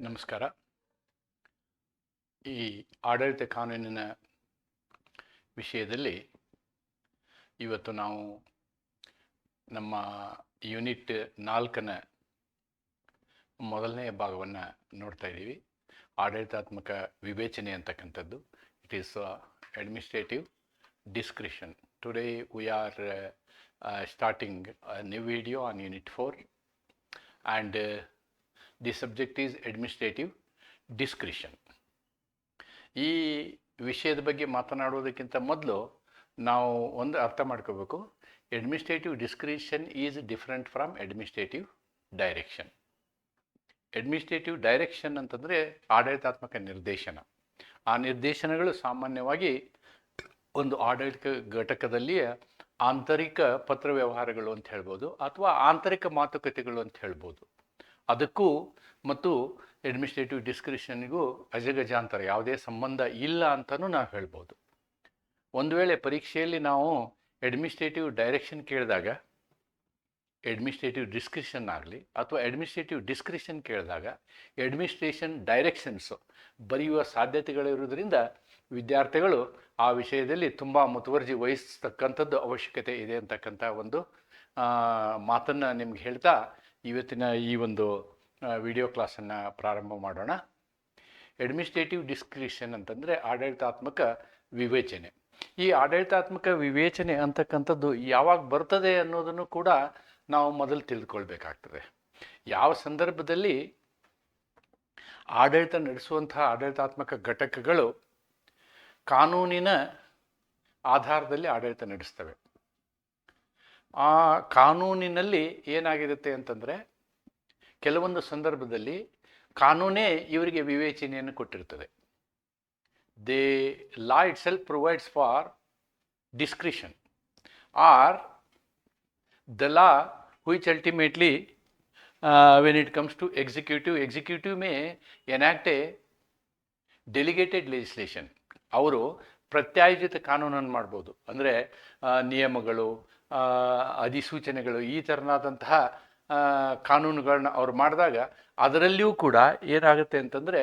ನಮಸ್ಕಾರ. ಈ ಆಡಳಿತ ಕಾನೂನಿನ ವಿಷಯದಲ್ಲಿ ಇವತ್ತು ನಾವು ನಮ್ಮ ಯೂನಿಟ್ 4ನ ಮೊದಲನೆಯ ಭಾಗವನ್ನು ನೋಡ್ತಾ ಇದ್ದೀವಿ. ಆಡಳಿತಾತ್ಮಕ ವಿವೇಚನೆ ಅಂತಕ್ಕಂಥದ್ದು. It is administrative discretion. Today we are starting a new video on Unit 4 and the subject is administrative discretion. ಈ ವಿಷಯದ ಬಗ್ಗೆ ಮಾತನಾಡುವುದಕ್ಕಿಂತ ಮೊದಲು ನಾವು ಒಂದು ಅರ್ಥ ಮಾಡ್ಕೋಬೇಕು. Administrative discretion is different from administrative direction. Administrative direction ಅಂತಂದರೆ ಆಡಳಿತಾತ್ಮಕ ನಿರ್ದೇಶನ. ಆ ನಿರ್ದೇಶನಗಳು ಸಾಮಾನ್ಯವಾಗಿ ಒಂದು ಆಡಳಿತ ಘಟಕದಲ್ಲಿಯ ಆಂತರಿಕ ಪತ್ರ ವ್ಯವಹಾರಗಳು ಅಂತ ಹೇಳ್ಬೋದು, ಅಥವಾ ಆಂತರಿಕ ಮಾತುಕತೆಗಳು ಅಂತ ಹೇಳ್ಬೋದು. ಅದಕ್ಕೂ ಮತ್ತು ಅಡ್ಮಿನಿಸ್ಟ್ರೇಟಿವ್ ಡಿಸ್ಕ್ರಿಷನ್ಗೂ ಅಜಗಜಾಂತರ, ಯಾವುದೇ ಸಂಬಂಧ ಇಲ್ಲ ಅಂತಲೂ ನಾವು ಹೇಳ್ಬೋದು. ಒಂದು ವೇಳೆ ಪರೀಕ್ಷೆಯಲ್ಲಿ ನಾವು ಅಡ್ಮಿನಿಸ್ಟ್ರೇಟಿವ್ ಡೈರೆಕ್ಷನ್ ಕೇಳಿದಾಗ ಅಡ್ಮಿನಿಸ್ಟ್ರೇಟಿವ್ ಡಿಸ್ಕ್ರಿಷನ್ ಆಗಲಿ ಅಥವಾ ಅಡ್ಮಿನಿಸ್ಟ್ರೇಟಿವ್ ಡಿಸ್ಕ್ರಿಷನ್ ಕೇಳಿದಾಗ ಅಡ್ಮಿನಿಸ್ಟ್ರೇಷನ್ ಡೈರೆಕ್ಷನ್ಸು ಬರೆಯುವ ಸಾಧ್ಯತೆಗಳಿರುವುದರಿಂದ ವಿದ್ಯಾರ್ಥಿಗಳು ಆ ವಿಷಯದಲ್ಲಿ ತುಂಬ ಮುತುವರ್ಜಿ ವಹಿಸ್ತಕ್ಕಂಥದ್ದು ಅವಶ್ಯಕತೆ ಇದೆ ಅಂತಕ್ಕಂಥ ಒಂದು ಮಾತನ್ನು ನಿಮ್ಗೆ ಹೇಳ್ತಾ ಇವತ್ತಿನ ಈ ಒಂದು ವಿಡಿಯೋ ಕ್ಲಾಸನ್ನು ಪ್ರಾರಂಭ ಮಾಡೋಣ. ಅಡ್ಮಿನಿಸ್ಟ್ರೇಟಿವ್ ಡಿಸ್ಕ್ರಿಷನ್ ಅಂತಂದರೆ ಆಡಳಿತಾತ್ಮಕ ವಿವೇಚನೆ. ಈ ಆಡಳಿತಾತ್ಮಕ ವಿವೇಚನೆ ಅಂತಕ್ಕಂಥದ್ದು ಯಾವಾಗ ಬರ್ತದೆ ಅನ್ನೋದನ್ನು ಕೂಡ ನಾವು ಮೊದಲು ತಿಳಿದುಕೊಳ್ಬೇಕಾಗ್ತದೆ. ಯಾವ ಸಂದರ್ಭದಲ್ಲಿ ಆಡಳಿತ ನಡೆಸುವಂತಹ ಆಡಳಿತಾತ್ಮಕ ಘಟಕಗಳು ಕಾನೂನಿನ ಆಧಾರದಲ್ಲಿ ಆಡಳಿತ ನಡೆಸ್ತವೆ. ಆ ಕಾನೂನಿನಲ್ಲಿ ಏನಾಗಿರುತ್ತೆ ಅಂತಂದರೆ, ಕೆಲವೊಂದು ಸಂದರ್ಭದಲ್ಲಿ ಕಾನೂನೇ ಇವರಿಗೆ ವಿವೇಚನೆಯನ್ನು ಕೊಟ್ಟಿರ್ತದೆ. The law itself provides for discretion or the law which ultimately when it comes to executive may enact a delegated legislation. ಅವರು ಪ್ರತ್ಯಾಯೋಜಿತ ಕಾನೂನನ್ನು ಮಾಡ್ಬೋದು. ಅಂದರೆ ನಿಯಮಗಳು, ಅಧಿಸೂಚನೆಗಳು, ಈ ಥರನಾದಂತಹ ಕಾನೂನುಗಳನ್ನ ಅವ್ರು ಮಾಡಿದಾಗ ಅದರಲ್ಲಿಯೂ ಕೂಡ ಏನಾಗುತ್ತೆ ಅಂತಂದರೆ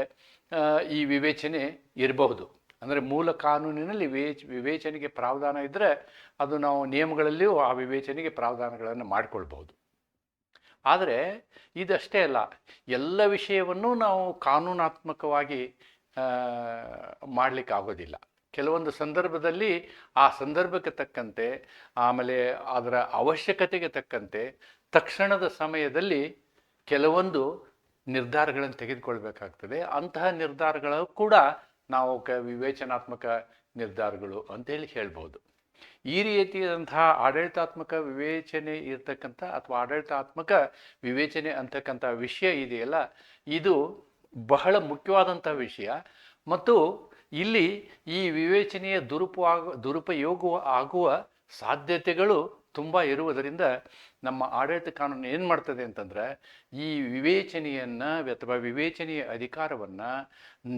ಈ ವಿವೇಚನೆ ಇರಬಹುದು. ಅಂದರೆ ಮೂಲ ಕಾನೂನಿನಲ್ಲಿ ವಿವೇಚನೆಗೆ ಪ್ರಾವಧಾನ ಇದ್ದರೆ ಅದು ನಾವು ನಿಯಮಗಳಲ್ಲಿಯೂ ಆ ವಿವೇಚನೆಗೆ ಪ್ರಾವಧಾನಗಳನ್ನು ಮಾಡಿಕೊಳ್ಬಹುದು. ಆದರೆ ಇದಷ್ಟೇ ಅಲ್ಲ, ಎಲ್ಲ ವಿಷಯವನ್ನು ನಾವು ಕಾನೂನಾತ್ಮಕವಾಗಿ ಮಾಡಲಿಕ್ಕಾಗೋದಿಲ್ಲ. ಕೆಲವೊಂದು ಸಂದರ್ಭದಲ್ಲಿ ಆ ಸಂದರ್ಭಕ್ಕೆ ತಕ್ಕಂತೆ, ಆಮೇಲೆ ಅದರ ಅವಶ್ಯಕತೆಗೆ ತಕ್ಕಂತೆ ತಕ್ಷಣದ ಸಮಯದಲ್ಲಿ ಕೆಲವೊಂದು ನಿರ್ಧಾರಗಳನ್ನು ತೆಗೆದುಕೊಳ್ಬೇಕಾಗ್ತದೆ. ಅಂತಹ ನಿರ್ಧಾರಗಳು ಕೂಡ ನಾವು ವಿವೇಚನಾತ್ಮಕ ನಿರ್ಧಾರಗಳು ಅಂತೇಳಿ ಹೇಳ್ಬೋದು. ಈ ರೀತಿಯಾದಂತಹ ಆಡಳಿತಾತ್ಮಕ ವಿವೇಚನೆ ಇರ್ತಕ್ಕಂಥ ಅಥವಾ ಆಡಳಿತಾತ್ಮಕ ವಿವೇಚನೆ ಅಂತಕ್ಕಂಥ ವಿಷಯ ಇದೆಯಲ್ಲ, ಇದು ಬಹಳ ಮುಖ್ಯವಾದಂಥ ವಿಷಯ. ಮತ್ತು ಇಲ್ಲಿ ಈ ವಿವೇಚನೆಯ ದುರುಪಯೋಗ ಆಗುವ ಸಾಧ್ಯತೆಗಳು ತುಂಬ ಇರುವುದರಿಂದ ನಮ್ಮ ಆಡಳಿತ ಕಾನೂನು ಏನು ಮಾಡ್ತದೆ ಅಂತಂದರೆ, ಈ ವಿವೇಚನೆಯನ್ನು ಅಥವಾ ವಿವೇಚನೆಯ ಅಧಿಕಾರವನ್ನು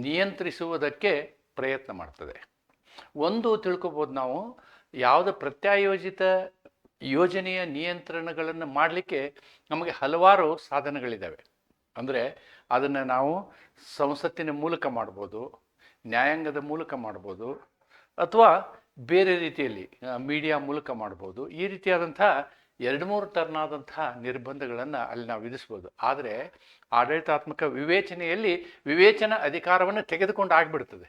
ನಿಯಂತ್ರಿಸುವುದಕ್ಕೆ ಪ್ರಯತ್ನ ಮಾಡ್ತದೆ. ಒಂದು ತಿಳ್ಕೊಬೋದು ನಾವು, ಯಾವುದೇ ಪ್ರತ್ಯಾಯೋಜಿತ ಯೋಜನೆಯ ನಿಯಂತ್ರಣಗಳನ್ನು ಮಾಡಲಿಕ್ಕೆ ನಮಗೆ ಹಲವಾರು ಸಾಧನಗಳಿದ್ದಾವೆ. ಅಂದರೆ ಅದನ್ನು ನಾವು ಸಂಸತ್ತಿನ ಮೂಲಕ ಮಾಡ್ಬೋದು, ನ್ಯಾಯಾಂಗದ ಮೂಲಕ ಮಾಡ್ಬೋದು, ಅಥವಾ ಬೇರೆ ರೀತಿಯಲ್ಲಿ ಮೀಡಿಯಾ ಮೂಲಕ ಮಾಡ್ಬೋದು. ಈ ರೀತಿಯಾದಂಥ 2-3 ಥರನಾದಂತಹ ನಿರ್ಬಂಧಗಳನ್ನು ಅಲ್ಲಿ ನಾವು ವಿಧಿಸ್ಬೋದು. ಆದರೆ ಆಡಳಿತಾತ್ಮಕ ವಿವೇಚನೆಯಲ್ಲಿ ವಿವೇಚನಾ ಅಧಿಕಾರವನ್ನು ತೆಗೆದುಕೊಂಡು ಆಗಿಬಿಡ್ತದೆ.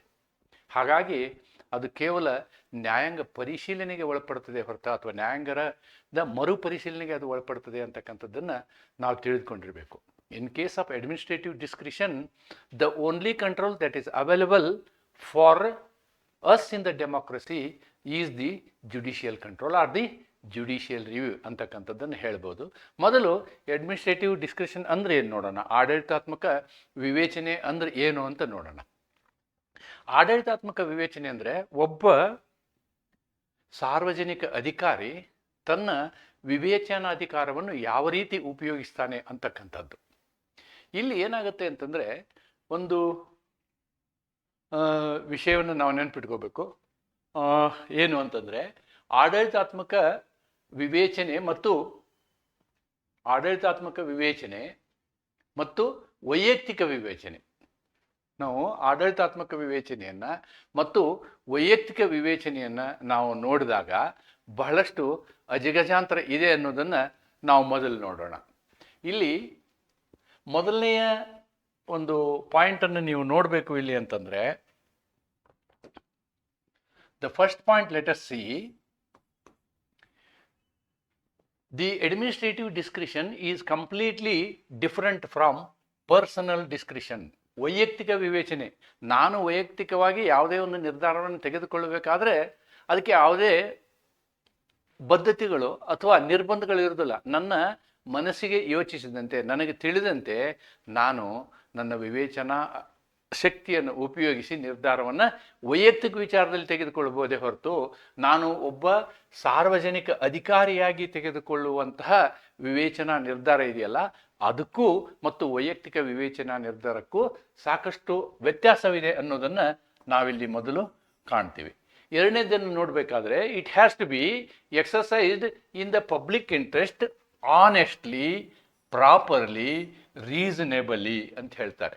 ಹಾಗಾಗಿ ಅದು ಕೇವಲ ನ್ಯಾಯಾಂಗ ಪರಿಶೀಲನೆಗೆ ಒಳಪಡ್ತದೆ ಹೊರತು ಅಥವಾ ನ್ಯಾಯಾಂಗದ ಮರುಪರಿಶೀಲನೆಗೆ ಅದು ಒಳಪಡ್ತದೆ ಅಂತಕ್ಕಂಥದ್ದನ್ನು ನಾವು ತಿಳಿದುಕೊಂಡಿರಬೇಕು. In case of administrative discretion, the only control that is available for us in the democracy is the judicial control or the judicial review ಅಂತಕ್ಕಂಥದ್ದನ್ನು ಹೇಳ್ಬೋದು. ಮೊದಲು ಅಡ್ಮಿನಿಸ್ಟ್ರೇಟಿವ್ ಡಿಸ್ಕ್ರಿಷನ್ ಅಂದರೆ ಏನು ನೋಡೋಣ, ಆಡಳಿತಾತ್ಮಕ ವಿವೇಚನೆ ಅಂದರೆ ಏನು ಅಂತ ನೋಡೋಣ. ಆಡಳಿತಾತ್ಮಕ ವಿವೇಚನೆ ಅಂದರೆ ಒಬ್ಬ ಸಾರ್ವಜನಿಕ ಅಧಿಕಾರಿ ತನ್ನ ವಿವೇಚನಾಧಿಕಾರವನ್ನು ಯಾವ ರೀತಿ ಉಪಯೋಗಿಸ್ತಾನೆ ಅಂತಕ್ಕಂಥದ್ದು. ಇಲ್ಲಿ ಏನಾಗುತ್ತೆ ಅಂತಂದರೆ, ಒಂದು ವಿಷಯವನ್ನು ನಾವು ನೆನಪಿಟ್ಕೋಬೇಕು. ಏನು ಅಂತಂದರೆ, ಆಡಳಿತಾತ್ಮಕ ವಿವೇಚನೆ ಮತ್ತು ವೈಯಕ್ತಿಕ ವಿವೇಚನೆ. ನಾವು ಆಡಳಿತಾತ್ಮಕ ವಿವೇಚನೆಯನ್ನು ಮತ್ತು ವೈಯಕ್ತಿಕ ವಿವೇಚನೆಯನ್ನು ನಾವು ನೋಡಿದಾಗ ಬಹಳಷ್ಟು ಅಜಗಜಾಂತರ ಇದೆ ಅನ್ನೋದನ್ನು ನಾವು ಮೊದಲು ನೋಡೋಣ. ಇಲ್ಲಿ ಮೊದಲನೆಯ ಒಂದು ಪಾಯಿಂಟನ್ನು ನೀವು ನೋಡಬೇಕು ಇಲ್ಲಿ ಅಂತಂದರೆ, the first point let us C, the administrative discretion is completely different from personal discretion. ವೈಯಕ್ತಿಕ ವಿವೇಚನೆ, ನಾನು ವೈಯಕ್ತಿಕವಾಗಿ ಯಾವುದೇ ಒಂದು ನಿರ್ಧಾರವನ್ನು ತೆಗೆದುಕೊಳ್ಳಬೇಕಾದ್ರೆ ಅದಕ್ಕೆ ಯಾವುದೇ ಬದ್ಧತೆಗಳು ಅಥವಾ ನಿರ್ಬಂಧಗಳು ಇರೋದಿಲ್ಲ. ನನ್ನ ಮನಸ್ಸಿಗೆ ಯೋಚಿಸಿದಂತೆ, ನನಗೆ ತಿಳಿದಂತೆ ನಾನು ನನ್ನ ವಿವೇಚನಾ ಶಕ್ತಿಯನ್ನು ಉಪಯೋಗಿಸಿ ನಿರ್ಧಾರವನ್ನು ವೈಯಕ್ತಿಕ ವಿಚಾರದಲ್ಲಿ ತೆಗೆದುಕೊಳ್ಳಬಹುದೇ ಹೊರತು ನಾನು ಒಬ್ಬ ಸಾರ್ವಜನಿಕ ಅಧಿಕಾರಿಯಾಗಿ ತೆಗೆದುಕೊಳ್ಳುವಂತಹ ವಿವೇಚನಾ ನಿರ್ಧಾರ ಇದೆಯಲ್ಲ, ಅದಕ್ಕೂ ಮತ್ತು ವೈಯಕ್ತಿಕ ವಿವೇಚನಾ ನಿರ್ಧಾರಕ್ಕೂ ಸಾಕಷ್ಟು ವ್ಯತ್ಯಾಸವಿದೆ ಅನ್ನೋದನ್ನು ನಾವಿಲ್ಲಿ ಮೊದಲು ಕಾಣ್ತೀವಿ. ಎರಡನೇದನ್ನು ನೋಡಬೇಕಾದ್ರೆ, it has to be exercised in the public interest honestly, properly, reasonably ಅಂತ ಹೇಳ್ತಾರೆ.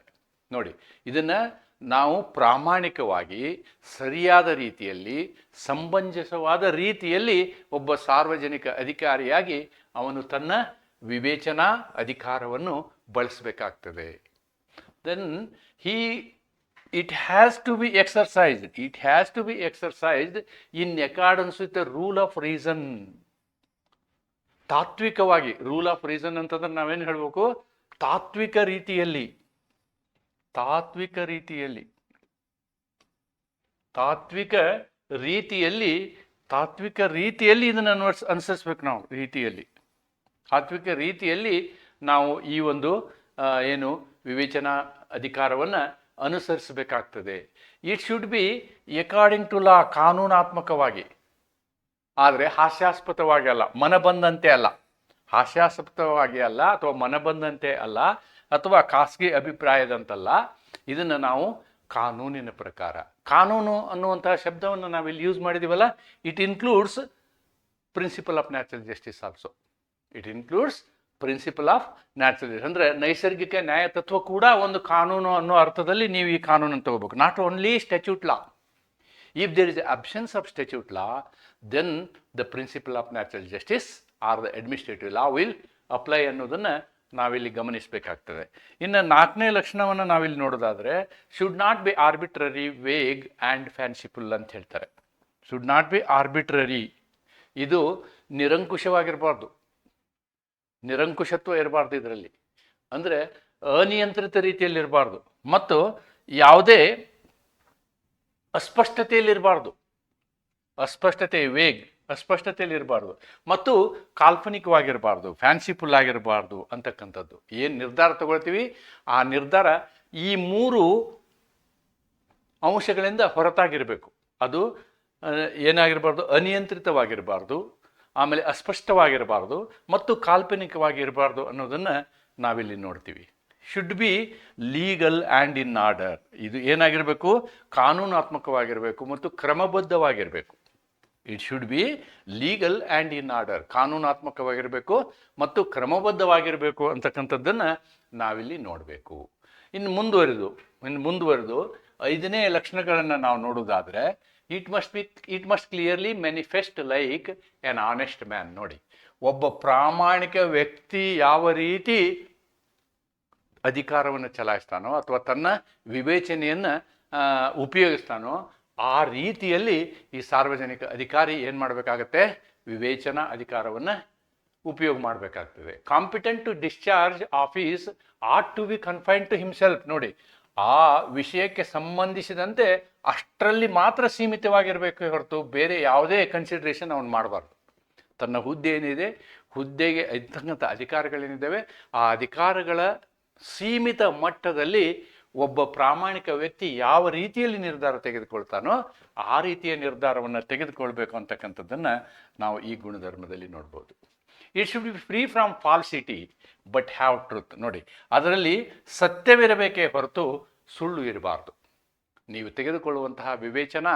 ನೋಡಿ, ಇದನ್ನು ನಾವು ಪ್ರಾಮಾಣಿಕವಾಗಿ, ಸರಿಯಾದ ರೀತಿಯಲ್ಲಿ, ಸಮಂಜಸವಾದ ರೀತಿಯಲ್ಲಿ ಒಬ್ಬ ಸಾರ್ವಜನಿಕ ಅಧಿಕಾರಿಯಾಗಿ ಅವನು ತನ್ನ ವಿವೇಚನಾ ಅಧಿಕಾರವನ್ನು ಬಳಸಬೇಕಾಗ್ತದೆ. Then it has to be exercised in accordance with the rule of reason. ತಾತ್ವಿಕವಾಗಿ, ರೂಲ್ ಆಫ್ ರೀಸನ್ ಅಂತಂದ್ರೆ ನಾವೇನು ಹೇಳಬೇಕು, ತಾತ್ವಿಕ ರೀತಿಯಲ್ಲಿ ಇದನ್ನು ಅನುಸರಿಸ್ಬೇಕು. ನಾವು ತಾತ್ವಿಕ ರೀತಿಯಲ್ಲಿ ನಾವು ಈ ಒಂದು ಏನು ವಿವೇಚನಾ ಅಧಿಕಾರವನ್ನು ಅನುಸರಿಸಬೇಕಾಗ್ತದೆ. It should be according to law, ಕಾನೂನಾತ್ಮಕವಾಗಿ, ಆದರೆ ಹಾಸ್ಯಾಸ್ಪದವಾಗಿ ಅಲ್ಲ, ಮನಬಂದಂತೆ ಅಲ್ಲ. ಹಾಸ್ಯಾಸ್ಪದವಾಗಿ ಅಲ್ಲ, ಅಥವಾ ಮನಬಂದಂತೆ ಅಲ್ಲ, ಅಥವಾ ಖಾಸಗಿ ಅಭಿಪ್ರಾಯದಂತಲ್ಲ. ಇದನ್ನು ನಾವು ಕಾನೂನಿನ ಪ್ರಕಾರ, ಕಾನೂನು ಅನ್ನುವಂತಹ ಶಬ್ದವನ್ನು ನಾವಿಲ್ಲಿ ಯೂಸ್ ಮಾಡಿದ್ದೀವಲ್ಲ, it includes principle of natural justice also. It includes principle of natural justice. ಅಂದರೆ ನೈಸರ್ಗಿಕ ನ್ಯಾಯ ತತ್ವ ಕೂಡ ಒಂದು ಕಾನೂನು ಅನ್ನೋ ಅರ್ಥದಲ್ಲಿ ನೀವು ಈ ಕಾನೂನನ್ನು ತಗೋಬೇಕು. Not only statute law. If there is absence of statute law, then the principle of natural justice or the administrative law will apply ಅನ್ನೋದನ್ನು ನಾವಿಲ್ಲಿ ಗಮನಿಸಬೇಕಾಗ್ತದೆ. ಇನ್ನು ನಾಲ್ಕನೇ ಲಕ್ಷಣವನ್ನು ನಾವಿಲ್ಲಿ ನೋಡೋದಾದರೆ, should not be arbitrary, vague and fanciful ಅಂತ ಹೇಳ್ತಾರೆ. ಶುಡ್ ನಾಟ್ ಬಿ ಆರ್ಬಿಟ್ರರಿ, ಇದು ನಿರಂಕುಶವಾಗಿರಬಾರ್ದು, ನಿರಂಕುಶತ್ವ ಇರಬಾರ್ದು ಇದರಲ್ಲಿ. ಅಂದರೆ ಅನಿಯಂತ್ರಿತ ರೀತಿಯಲ್ಲಿ ಇರಬಾರ್ದು, ಮತ್ತು ಯಾವುದೇ ಅಸ್ಪಷ್ಟತೆಯಲ್ಲಿರಬಾರ್ದು. ಅಸ್ಪಷ್ಟತೆಯಲ್ಲಿ ಇರಬಾರ್ದು, ಮತ್ತು ಕಾಲ್ಪನಿಕವಾಗಿರಬಾರ್ದು, ಫ್ಯಾನ್ಸಿಫುಲ್ ಆಗಿರಬಾರ್ದು ಅಂತಕ್ಕಂಥದ್ದು. ಏನು ನಿರ್ಧಾರ ತಗೊಳ್ತೀವಿ ಆ ನಿರ್ಧಾರ ಈ ಮೂರು ಅಂಶಗಳಿಂದ ಹೊರತಾಗಿರಬೇಕು. ಅದು ಏನಾಗಿರಬಾರ್ದು, ಅನಿಯಂತ್ರಿತವಾಗಿರಬಾರ್ದು, ಆಮೇಲೆ ಅಸ್ಪಷ್ಟವಾಗಿರಬಾರ್ದು, ಮತ್ತು ಕಾಲ್ಪನಿಕವಾಗಿರಬಾರ್ದು ಅನ್ನೋದನ್ನು ನಾವಿಲ್ಲಿ ನೋಡ್ತೀವಿ. Should be legal and in order. ಇದು ಏನಾಗಿರಬೇಕು, ಕಾನೂನಾತ್ಮಕವಾಗಿರಬೇಕು ಮತ್ತು ಕ್ರಮಬದ್ಧವಾಗಿರಬೇಕು. It should be legal and in order, ಕಾನೂನಾತ್ಮಕವಾಗಿರಬೇಕು ಮತ್ತು ಕ್ರಮಬದ್ಧವಾಗಿರಬೇಕು ಅಂತಕ್ಕಂಥದ್ದನ್ನು ನಾವಿಲ್ಲಿ ನೋಡಬೇಕು. ಇನ್ನು ಮುಂದುವರೆದು ಐದನೇ ಲಕ್ಷಣಗಳನ್ನು ನಾವು ನೋಡೋದಾದರೆ, it must clearly manifest like on honest man. ನೋಡಿ, ಒಬ್ಬ ಪ್ರಾಮಾಣಿಕ ವ್ಯಕ್ತಿ ಯಾವ ರೀತಿ ಅಧಿಕಾರವನ್ನು ಚಲಾಯಿಸ್ತಾನೋ ಅಥವಾ ತನ್ನ ವಿವೇಚನೆಯನ್ನು ಉಪಯೋಗಿಸ್ತಾನೋ ಆ ರೀತಿಯಲ್ಲಿ ಈ ಸಾರ್ವಜನಿಕ ಅಧಿಕಾರಿ ಏನು ಮಾಡಬೇಕಾಗತ್ತೆ, ವಿವೇಚನಾ ಅಧಿಕಾರವನ್ನು ಉಪಯೋಗ ಮಾಡಬೇಕಾಗ್ತದೆ. Competent to discharge office ought to be confined to himself. ನೋಡಿ, ಆ ವಿಷಯಕ್ಕೆ ಸಂಬಂಧಿಸಿದಂತೆ ಅಷ್ಟರಲ್ಲಿ ಮಾತ್ರ ಸೀಮಿತವಾಗಿರಬೇಕು ಹೊರತು ಬೇರೆ ಯಾವುದೇ ಕನ್ಸಿಡ್ರೇಷನ್ ಅವನು ಮಾಡಬಾರ್ದು. ತನ್ನ ಹುದ್ದೆ ಏನಿದೆ, ಹುದ್ದೆಗೆ ಇರ್ತಕ್ಕಂಥ ಅಧಿಕಾರಗಳೇನಿದ್ದಾವೆ, ಆ ಅಧಿಕಾರಗಳ ಸೀಮಿತ ಮಟ್ಟದಲ್ಲಿ ಒಬ್ಬ ಪ್ರಾಮಾಣಿಕ ವ್ಯಕ್ತಿ ಯಾವ ರೀತಿಯಲ್ಲಿ ನಿರ್ಧಾರ ತೆಗೆದುಕೊಳ್ತಾನೋ ಆ ರೀತಿಯ ನಿರ್ಧಾರವನ್ನು ತೆಗೆದುಕೊಳ್ಬೇಕು ಅಂತಕ್ಕಂಥದ್ದನ್ನು ನಾವು ಈ ಗುಣಧರ್ಮದಲ್ಲಿ ನೋಡ್ಬೋದು. It should be free from falsity but have truth. ನೋಡಿ, ಅದರಲ್ಲಿ ಸತ್ಯವಿರಬೇಕೇ ಹೊರತು ಸುಳ್ಳು ಇರಬಾರ್ದು. ನೀವು ತೆಗೆದುಕೊಳ್ಳುವಂತಹ ವಿವೇಚನಾ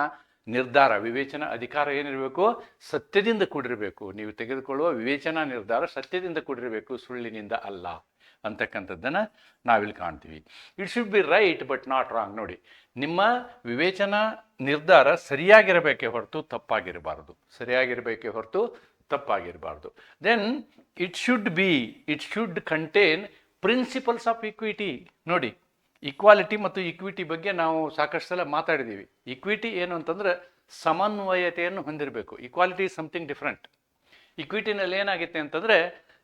ನಿರ್ಧಾರ ವಿವೇಚನಾ ಅಧಿಕಾರ ಏನಿರಬೇಕು, ಸತ್ಯದಿಂದ ಕೂಡಿರಬೇಕು. ನೀವು ತೆಗೆದುಕೊಳ್ಳುವ ವಿವೇಚನಾ ನಿರ್ಧಾರ ಸತ್ಯದಿಂದ ಕೂಡಿರಬೇಕು, ಸುಳ್ಳಿನಿಂದ ಅಲ್ಲ ಅಂತಕ್ಕಂಥದ್ದನ್ನು ನಾವಿಲ್ಲಿ ಕಾಣ್ತೀವಿ. It should be right but not wrong. ನೋಡಿ, ನಿಮ್ಮ ವಿವೇಚನಾ ನಿರ್ಧಾರ ಸರಿಯಾಗಿರಬೇಕೇ ಹೊರತು ತಪ್ಪಾಗಿರಬಾರ್ದು, ಸರಿಯಾಗಿರಬೇಕೇ ಹೊರತು ತಪ್ಪಾಗಿರಬಾರ್ದು. Then it should contain principles of equity. ನೋಡಿ, ಈಕ್ವಾಲಿಟಿ ಮತ್ತು ಇಕ್ವಿಟಿ ಬಗ್ಗೆ ನಾವು ಸಾಕಷ್ಟು ಸಲ ಮಾತಾಡಿದ್ದೀವಿ. ಇಕ್ವಿಟಿ ಏನು ಅಂತಂದ್ರೆ ಸಮನ್ವಯತೆಯನ್ನು ಹೊಂದಿರಬೇಕು. Equality is something different. ಇಕ್ವಿಟಿನಲ್ಲಿ ಏನಾಗುತ್ತೆ ಅಂತಂದರೆ,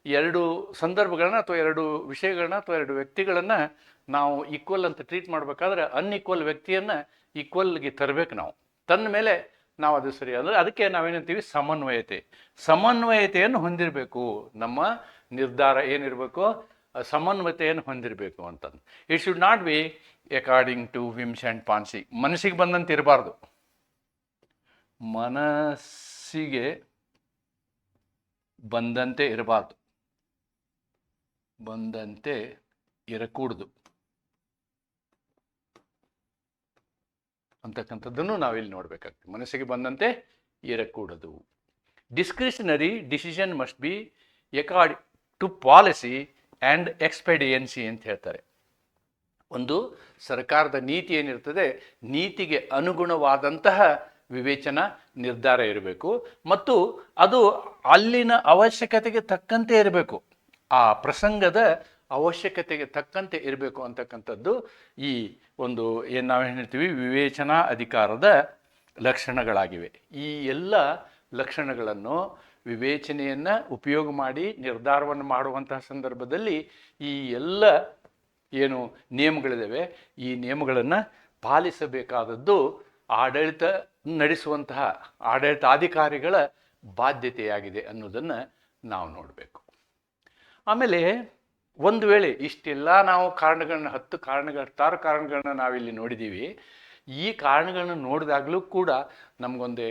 ಎರಡು ಸಂದರ್ಭಗಳನ್ನ ಅಥವಾ ಎರಡು ವಿಷಯಗಳನ್ನ ಅಥವಾ ಎರಡು ವ್ಯಕ್ತಿಗಳನ್ನು ನಾವು ಈಕ್ವಲ್ ಅಂತ ಟ್ರೀಟ್ ಮಾಡಬೇಕಾದ್ರೆ ಅನ್ಈಕ್ವಲ್ ವ್ಯಕ್ತಿಯನ್ನು ಈಕ್ವಲ್ಗೆ ತರಬೇಕು. ನಾವು ತಂದ ಮೇಲೆ ನಾವು ಅದು ಸರಿ ಅಂದರೆ ಅದಕ್ಕೆ ನಾವೇನಂತೀವಿ ಸಮನ್ವಯತೆಯನ್ನು ಹೊಂದಿರಬೇಕು. ನಮ್ಮ ನಿರ್ಧಾರ ಏನಿರಬೇಕು, ಸಮನ್ವಯತೆಯನ್ನು ಹೊಂದಿರಬೇಕು ಅಂತಂದು. It should not be according to whims and fancy. ಮನಸ್ಸಿಗೆ ಬಂದಂತೆ ಇರಬಾರ್ದು, ಮನಸ್ಸಿಗೆ ಬಂದಂತೆ ಇರಬಾರ್ದು, ಬಂದಂತೆ ಇರಕೂಡದು ಅಂತಕ್ಕಂಥದ್ದನ್ನು ನಾವಿಲ್ಲಿ ನೋಡಬೇಕಾಗ್ತದೆ. ಮನಸ್ಸಿಗೆ ಬಂದಂತೆ ಇರಕೂಡದು. Discretionary decision must be according to policy and expediency ಅಂತ ಹೇಳ್ತಾರೆ. ಒಂದು ಸರ್ಕಾರದ ನೀತಿ ಏನಿರ್ತದೆ, ನೀತಿಗೆ ಅನುಗುಣವಾದಂತಹ ವಿವೇಚನಾ ನಿರ್ಧಾರ ಇರಬೇಕು ಮತ್ತು ಅದು ಅಲ್ಲಿನ ಅವಶ್ಯಕತೆಗೆ ತಕ್ಕಂತೆ ಇರಬೇಕು, ಆ ಪ್ರಸಂಗದ ಅವಶ್ಯಕತೆಗೆ ತಕ್ಕಂತೆ ಇರಬೇಕು ಅಂತಕ್ಕಂಥದ್ದು ಈ ಒಂದು ಏನು ನಾವೇನು ಹೇಳ್ತೀವಿ ವಿವೇಚನಾ ಅಧಿಕಾರದ ಲಕ್ಷಣಗಳಾಗಿವೆ. ಈ ಎಲ್ಲ ಲಕ್ಷಣಗಳನ್ನು ವಿವೇಚನೆಯನ್ನು ಉಪಯೋಗ ಮಾಡಿ ನಿರ್ಧಾರವನ್ನು ಮಾಡುವಂತಹ ಸಂದರ್ಭದಲ್ಲಿ ಈ ಎಲ್ಲ ಏನು ನಿಯಮಗಳಿದ್ದಾವೆ, ಈ ನಿಯಮಗಳನ್ನು ಪಾಲಿಸಬೇಕಾದದ್ದು ಆಡಳಿತ ನಡೆಸುವಂತಹ ಆಡಳಿತಾಧಿಕಾರಿಗಳ ಬಾಧ್ಯತೆಯಾಗಿದೆ ಅನ್ನೋದನ್ನು ನಾವು ನೋಡಬೇಕು. ಆಮೇಲೆ ಒಂದು ವೇಳೆ ಇಷ್ಟೆಲ್ಲ ನಾವು ಕಾರಣಗಳನ್ನ 10 ಕಾರಣಗಳನ್ನ ನಾವಿಲ್ಲಿ ನೋಡಿದ್ದೀವಿ. ಈ ಕಾರಣಗಳನ್ನ ನೋಡಿದಾಗಲೂ ಕೂಡ ನಮಗೊಂದೇ